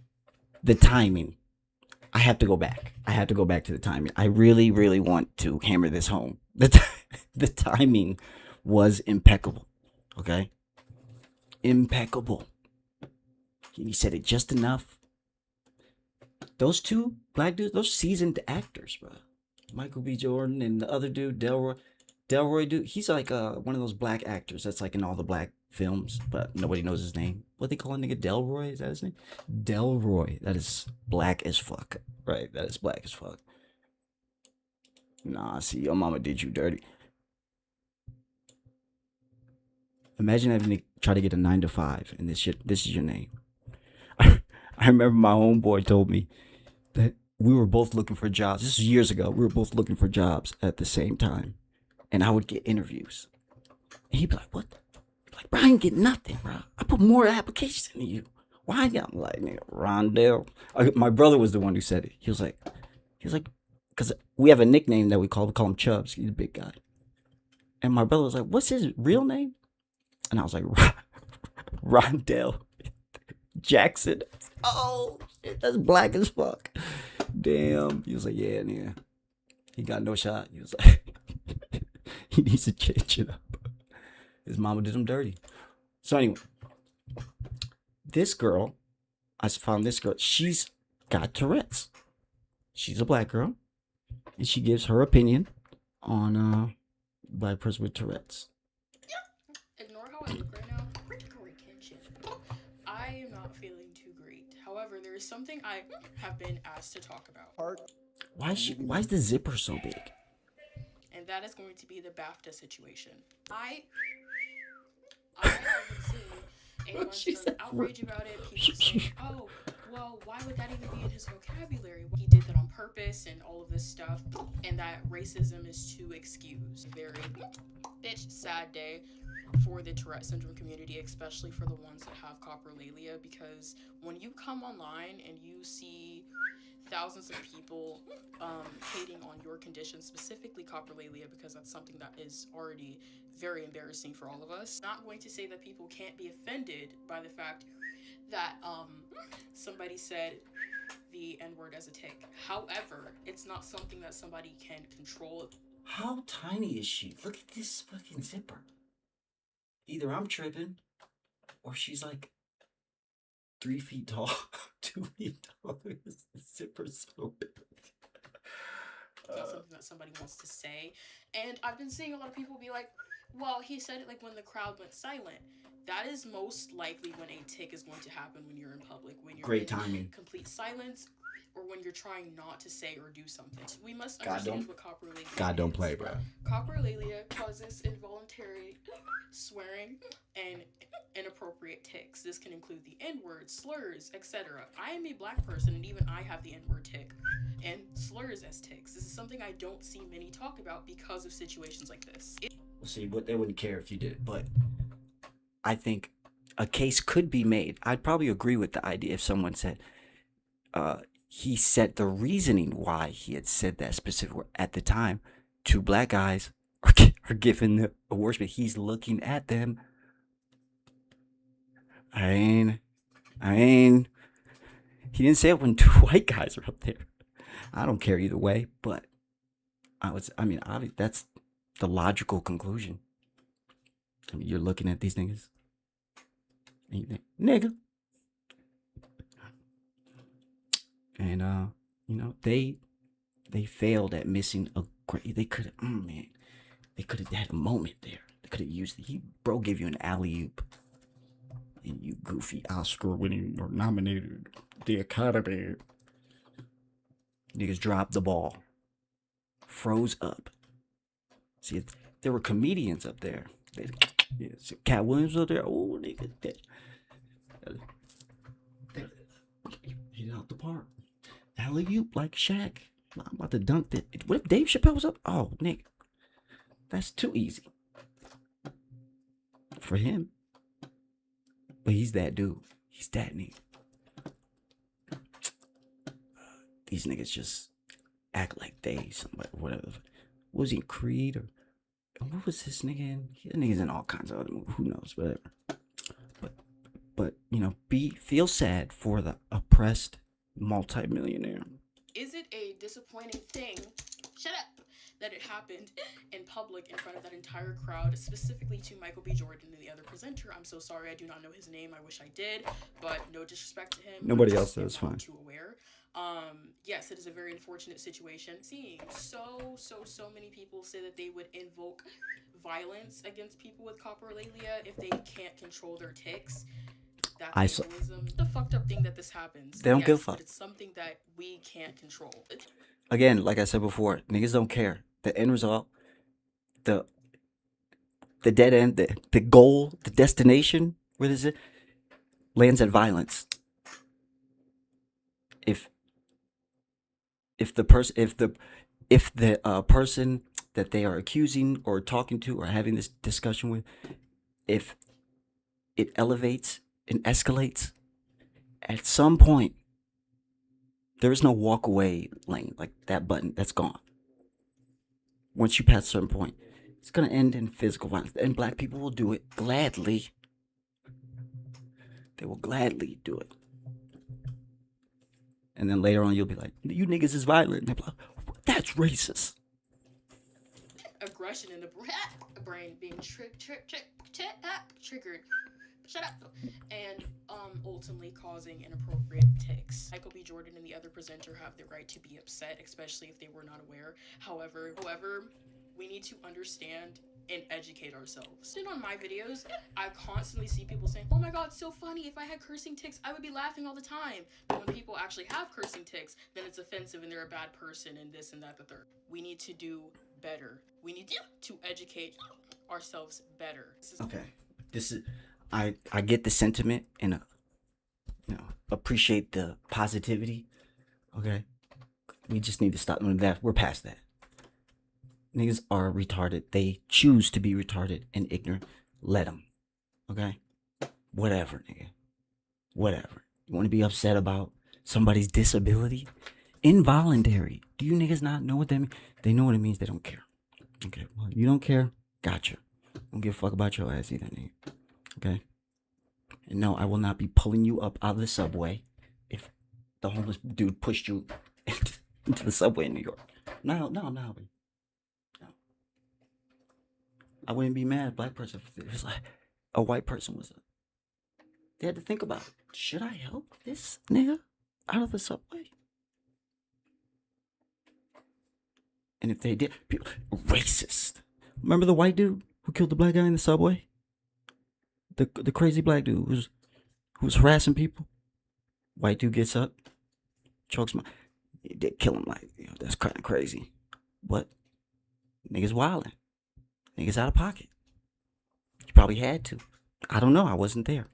the timing. I have to go back. I have to go back to the timing. I really want to hammer this home. The timing was impeccable. Okay? Impeccable. He said it just enough. Those two black dudes, those seasoned actors, bro. Michael B. Jordan and the other dude, Delroy dude, he's like one of those black actors that's like in all the black films, but nobody knows his name. What they call a nigga? Delroy? Is that his name? Delroy. That is black as fuck. Right? That is black as fuck. Nah, see, your mama did you dirty. Imagine having to try to get a 9 to 5 and this is your name. I remember my homeboy told me that we were both looking for jobs. This was years ago. We were both looking for jobs at the same time. And I would get interviews. And he'd be like, what? Like, bro, I ain't getting nothing, bro. I put more applications than you. Why I got like, nigga, Rondell? My brother was the one who said it. He was like, because we have a nickname that we call him Chubbs. He's a big guy. And my brother was like, what's his real name? And I was like, Rondell Jackson. Oh, shit, that's black as fuck. Damn. He was like, yeah. He got no shot. He was like, he needs to change it up. His mama did him dirty. So anyway, this girl, I found this girl. She's got Tourette's. She's a black girl. And she gives her opinion on black person with Tourette's. Ignore how I look right now. Critical retention. I am not feeling too great. However, there is something I have been asked to talk about. Why is the zipper so big? And that is going to be the BAFTA situation. I have been seeing a bunch of outrage about it. People saying, oh, well, why would that even be in his vocabulary? He did that on purpose and all of this stuff. And that racism is to excuse. Very sad day for the Tourette syndrome community, especially for the ones that have coprolalia, because when you come online and you see thousands of people hating on your condition, specifically coprolalia, because that's something that is already very embarrassing for all of us. Not going to say that people can't be offended by the fact that somebody said the N-word as a tick. However, it's not something that somebody can control. How tiny is she? Look at this fucking zipper. Either I'm tripping, or she's like 3 feet tall, 2 feet tall. The zipper's so big. It's not something that somebody wants to say. And I've been seeing a lot of people be like, well, he said it like when the crowd went silent. That is most likely when a tick is going to happen when you're in public, when you're in complete silence, or when you're trying not to say or do something. We must understand what coprolalia is. God don't play, bro. Coprolalia causes involuntary swearing and inappropriate ticks. This can include the N-word, slurs, etc. I am a black person, and even I have the N-word tick and slurs as ticks. This is something I don't see many talk about because of situations like this. See, but they wouldn't care if you did it, but I think a case could be made. I'd probably agree with the idea if someone said, he said the reasoning why he had said that specific word at the time. 2 black guys are given the awards, but he's looking at them. I mean, he didn't say it when 2 white guys are up there. I don't care either way, but obviously that's the logical conclusion. I mean, you're looking at these niggas, and you think, nigga. And they failed at missing a great. They could have had a moment there. They could have used it. Bro gave you an alley-oop, and you goofy Oscar-winning or nominated the Academy. Niggas dropped the ball, froze up, See, there were comedians up there. Yeah, so Cat Williams up there. Oh, nigga, hit out the park. Alley-oop like Shaq. I'm about to dunk it. What if Dave Chappelle was up? Oh, nigga, that's too easy for him. But he's that dude. He's that nigga. These niggas just act like they somebody, whatever. What was he, Creed? Or what was this nigga in? That nigga's in all kinds of other movies. Who knows? Whatever. But you know, feel sad for the oppressed multimillionaire. Is it a disappointing thing? Shut up. That it happened in public in front of that entire crowd, specifically to Michael B. Jordan and the other presenter. I'm so sorry, I do not know his name. I wish I did, but no disrespect to him. Nobody else does. Fine. Too aware. Yes, it is a very unfortunate situation. Seeing so many people say that they would invoke violence against people with coprolalia if they can't control their tics. That's vandalism. The fucked up thing that this happens. They don't give a fuck. But it's something that we can't control. Again, like I said before, niggas don't care. The end result, the dead end, the goal, the destination, what is it? Lands at violence. If the person that they are accusing or talking to or having this discussion with, if it elevates and escalates, at some point there is no walk away lane, like that button, that's gone. Once you pass a certain point, it's gonna end in physical violence, and black people will do it gladly. They will gladly do it. And then later on, you'll be like, you niggas is violent. And they'll be like, that's racist. Aggression in the brain being triggered. Shut up. And ultimately causing inappropriate tics. Michael B. Jordan and the other presenter have the right to be upset, especially if they were not aware. However, we need to understand and educate ourselves. And on my videos, I constantly see people saying, oh my god, it's so funny. If I had cursing tics, I would be laughing all the time. But when people actually have cursing tics, then it's offensive and they're a bad person and this and that, the third. We need to do better. We need to educate ourselves better. Okay. I get the sentiment and appreciate the positivity. Okay. We just need to stop doing that. We're past that. Niggas are retarded. They choose to be retarded and ignorant. Let them. Okay? Whatever, nigga. Whatever. You want to be upset about somebody's disability? Involuntary. Do you niggas not know what that means? They know what it means. They don't care. Okay? Well, you don't care? Gotcha. Don't give a fuck about your ass either, nigga. Okay? And no, I will not be pulling you up out of the subway if the homeless dude pushed you into the subway in New York. No. I wouldn't be mad at a black person if it was like a white person was. They had to think about, should I help this nigga out of the subway? And if they did, people, racist. Remember the white dude who killed the black guy in the subway? The crazy black dude who was harassing people. White dude gets up, chokes my. They kill him like, that's kind of crazy. But niggas wildin'. Niggas out of pocket. You probably had to. I don't know. I wasn't there.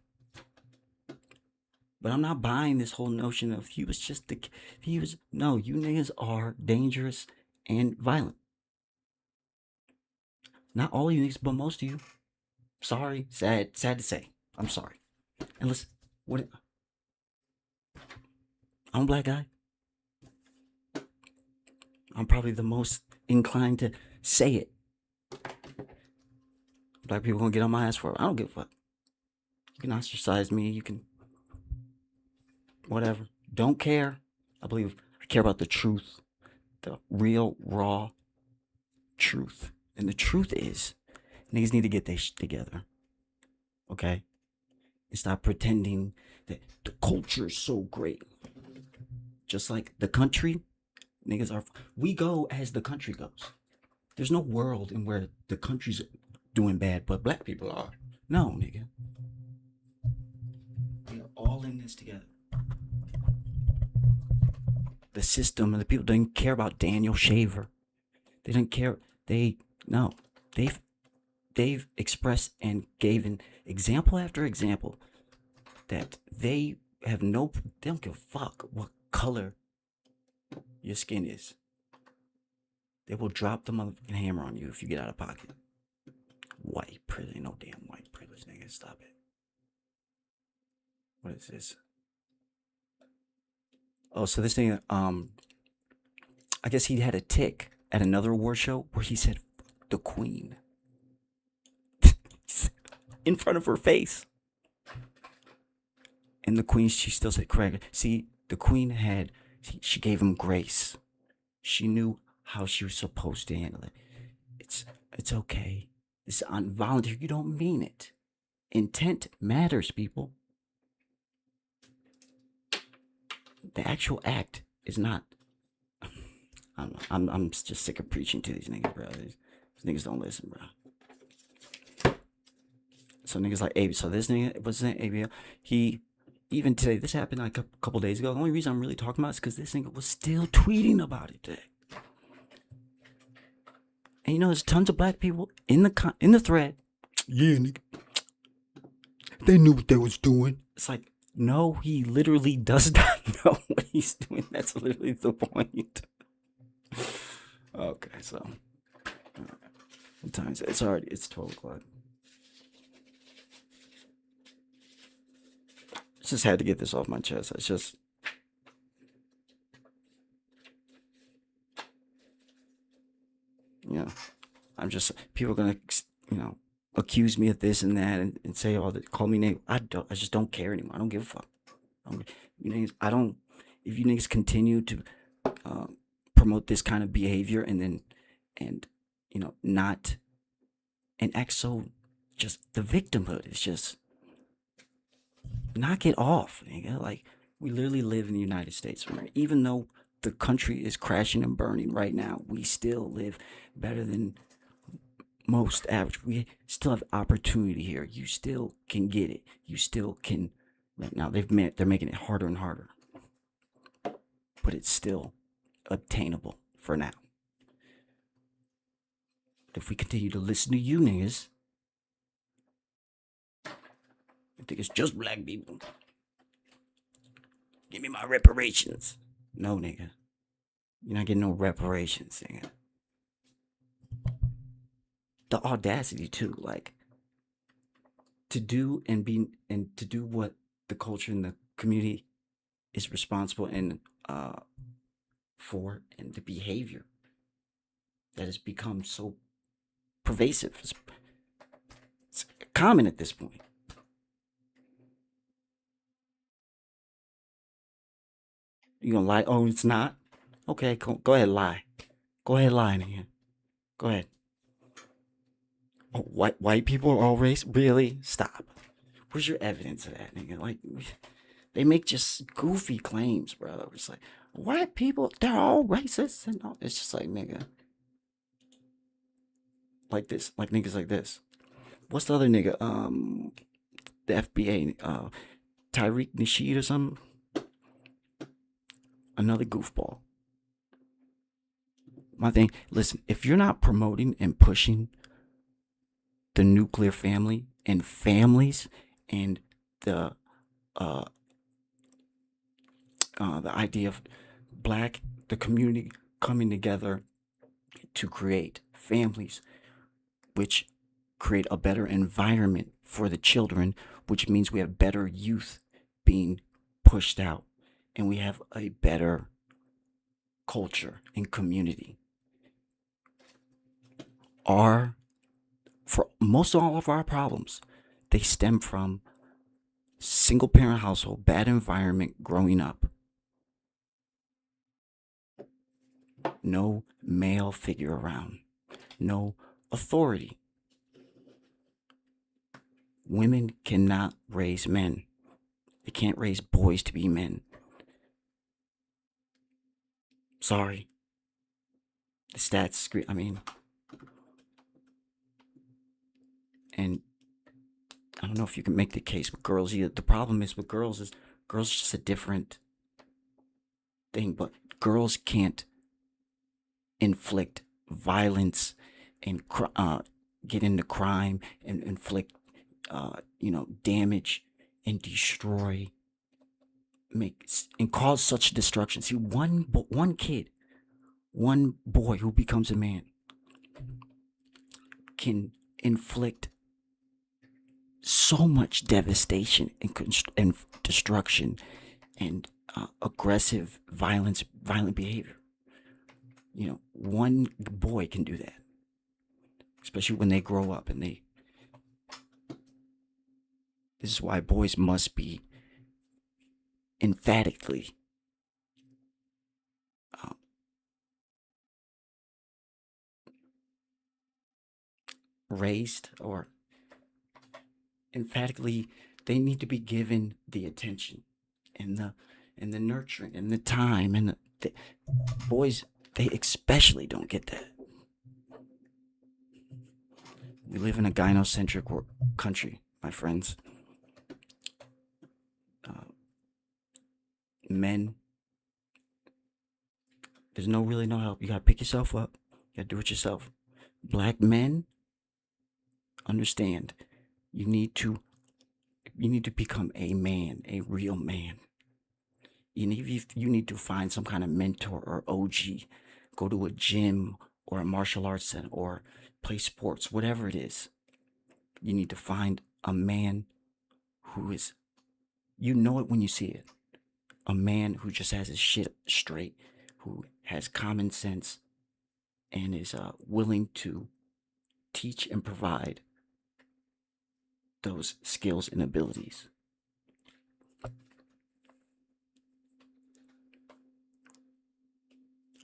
But I'm not buying this whole notion of no, you niggas are dangerous and violent. Not all of you niggas, but most of you. Sorry. Sad to say. I'm sorry. And listen, I'm a black guy. I'm probably the most inclined to say it. Black people gonna get on my ass for it. I don't give a fuck. You can ostracize me. You can whatever. Don't care. I care about the truth, the real raw truth. And the truth is, niggas need to get their shit together. Okay, and stop pretending that the culture is so great. Just like the country, niggas are. We go as the country goes. There's no world in where the country's doing bad, but black people are. No, nigga. We are all in this together. The system and the people don't care about Daniel Shaver. They don't care. They No, they've expressed and given example after example that they don't give a fuck what color your skin is. They will drop the motherfucking hammer on you if you get out of pocket. White privilege, no damn white privilege, nigga. Stop it. What is this? Oh, so this thing, I guess he had a tick at another award show where he said the queen in front of her face. And the queen, she still said, correct. See, the queen she gave him grace. She knew how she was supposed to handle it. It's okay. It's involuntary. You don't mean it. Intent matters, people. The actual act is not. I'm just sick of preaching to these niggas, bro. These niggas don't listen, bro. So niggas like AB. So this nigga, what's his name? ABL. He, even today, this happened like a couple days ago. The only reason I'm really talking about it is because this nigga was still tweeting about it today. And you know, there's tons of black people in the thread. Yeah, nigga. They knew what they was doing. It's like, no, he literally does not know what he's doing. That's literally the point. Okay, so what time is it? It's 12 o'clock. Just had to get this off my chest. It's just, I'm just, people are gonna, accuse me of this and that and say all that, call me name. I just don't care anymore. I don't give a fuck. If you niggas continue to promote this kind of behavior and not, and act so, just the victimhood is just, knock it off, nigga. Like, we literally live in the United States, right? Even though the country is crashing and burning right now, we still live better than most average. We still have opportunity here. You still can get it. You still can. Right now, they're making it harder and harder, but it's still obtainable for now. If we continue to listen to you niggas, I think it's just black people. Give me my reparations. No, nigga. You're not getting no reparations, nigga. The audacity, too, like, to do what the culture and the community is responsible and for, and the behavior that has become so pervasive. It's common at this point. You gonna lie? Oh, it's not? Okay, go ahead, lie. Go ahead, lie, nigga. Go ahead. Oh, white people are all race? Really? Stop. Where's your evidence of that, nigga? Like, they make just goofy claims, bro. It's like, white people, they're all racist and all. It's just like, nigga. Like this, like niggas like this. What's the other nigga? The FBA, Tariq Nasheed or something? Another goofball. My thing, listen, if you're not promoting and pushing the nuclear family and families and the idea of the community coming together to create families, which create a better environment for the children, which means we have better youth being pushed out, and we have a better culture and community. For most all of our problems, they stem from single parent household, bad environment growing up. No male figure around. No authority. Women cannot raise men. They can't raise boys to be men. Sorry. The stats scream. And I don't know if you can make the case with girls either. The problem is with girls is just a different thing, but girls can't inflict violence and get into crime and inflict damage and destroy, and cause such destruction. See, one boy who becomes a man can inflict so much devastation and destruction and aggressive violent behavior. One boy can do that, especially when they grow up and this is why boys must be emphatically raised, or emphatically they need to be given the attention and the nurturing and the time, and the boys, they especially don't get that. We live in a gynocentric country, my friends. Men, there's really no help. You gotta pick yourself up. You gotta do it yourself. Black men, understand, you need to become a man, a real man. You need to find some kind of mentor or OG. Go to a gym or a martial arts center or play sports, whatever it is. You need to find a man who is, it when you see it. A man who just has his shit straight, who has common sense, and is willing to teach and provide those skills and abilities.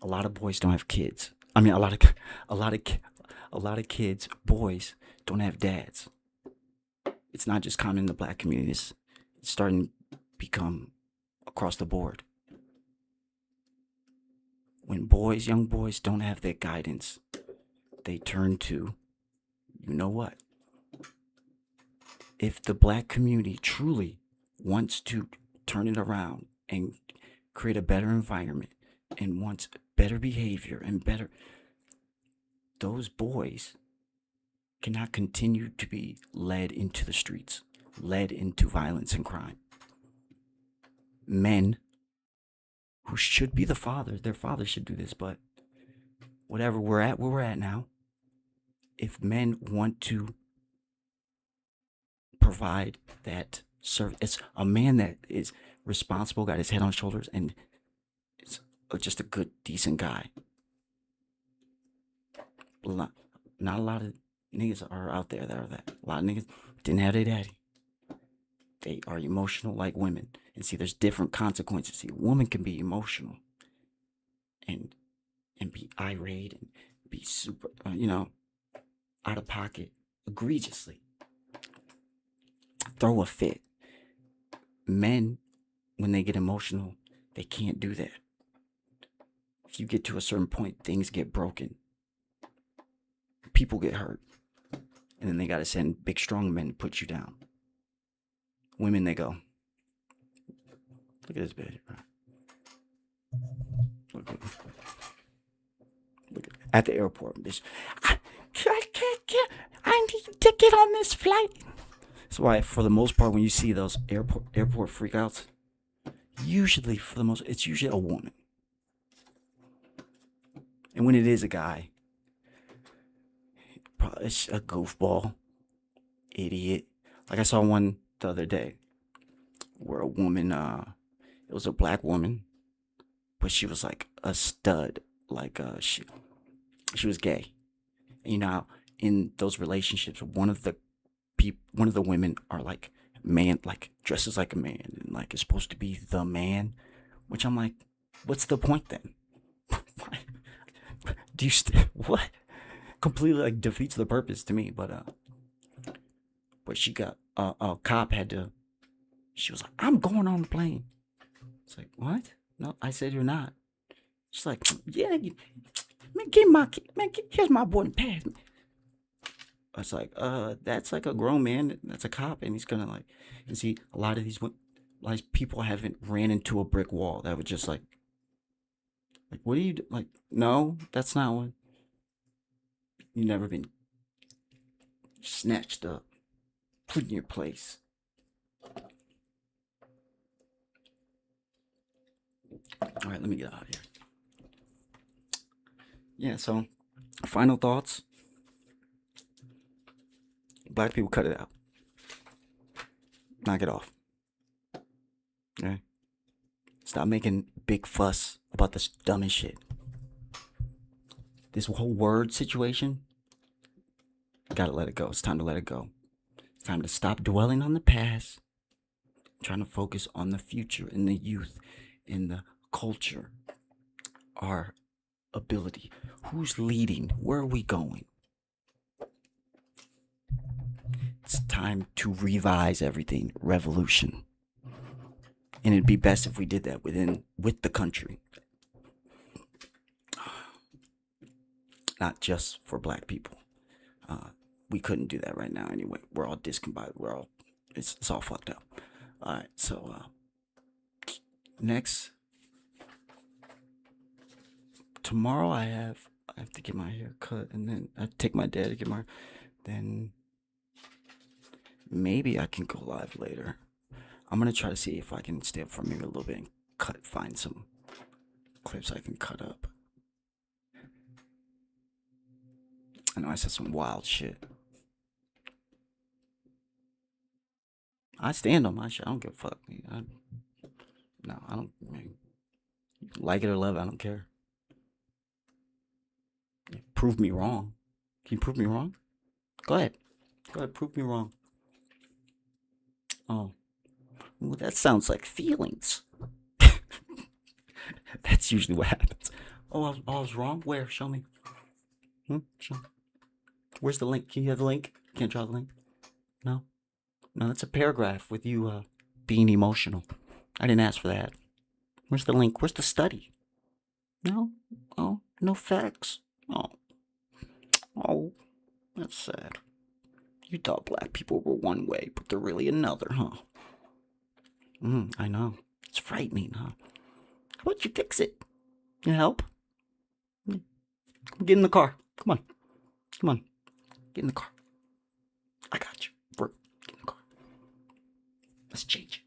A lot of boys don't have kids. I mean, a lot of kids, boys, don't have dads. It's not just common in the black communities. It's starting to become across the board. When young boys don't have that guidance, they turn to, you know what? If the black community truly wants to turn it around and create a better environment and wants better behavior and those boys cannot continue to be led into the streets, led into violence and crime. Men who should be their father should do this, but whatever, where we're at now. If men want to provide that service, it's a man that is responsible, got his head on his shoulders, and is just a good, decent guy. Not a lot of niggas are out there that are that. A lot of niggas didn't have their daddy. They are emotional like women. And see, there's different consequences. See, a woman can be emotional and be irate and be super, out of pocket egregiously. Throw a fit. Men, when they get emotional, they can't do that. If you get to a certain point, things get broken. People get hurt. And then they got to send big, strong men to put you down. Women, they go, look at this bitch, bro. Look at the airport, bitch. I need to get on this flight. That's why, for the most part, when you see those airport freakouts, it's usually a woman. And when it is a guy, probably it's a goofball, idiot. Like I saw one the other day where a woman, it was a black woman, but she was like a stud, like she was gay. And, in those relationships, one of the women are like man, like dresses like a man and like is supposed to be the man, which I'm like, what's the point then? Do you what? Completely like defeats the purpose to me. But she got a cop had to. She was like, I'm going on the plane. It's like, what? No, I said you're not. She's like, yeah, here's my boarding pass. I was like, that's like a grown man. That's a cop, and he's gonna like. And see, a lot of these people haven't ran into a brick wall that would just like, what do you do? Like? No, that's not what. You've never been snatched up, put in your place. All right, let me get out of here. Yeah, so final thoughts. Black people, cut it out. Knock it off. Okay? Stop making big fuss about this dumbest shit. This whole word situation, gotta let it go. It's time to let it go. It's time to stop dwelling on the past, trying to focus on the future and the youth and the culture, our ability. Who's leading? Where are we going? It's time to revise everything. Revolution. And it'd be best if we did that with the country. Not just for black people. We couldn't do that right now anyway. We're all discombobulated. It's all fucked up. All right, so next tomorrow I have to get my hair cut, and then I take my dad to get my. Then maybe I can go live later. I'm gonna try to see if I can stay up for maybe a little bit and find some clips I can cut up. I know I said some wild shit. I stand on my shit. I don't give a fuck. I don't. Like it or love it, I don't care. Prove me wrong. Can you prove me wrong? Go ahead. Prove me wrong. Oh. Well, that sounds like feelings. That's usually what happens. Oh, I was wrong? Where? Show me. Show me. Where's the link? Can you have the link? Can't draw the link? No? No, that's a paragraph with you being emotional. I didn't ask for that. Where's the link? Where's the study? No? Oh, no facts? Oh, that's sad. You thought black people were one way, but they're really another, huh? I know. It's frightening, huh? How about you fix it? You help? Get in the car. Come on. Get in the car. I got you. Get in the car. Let's change it.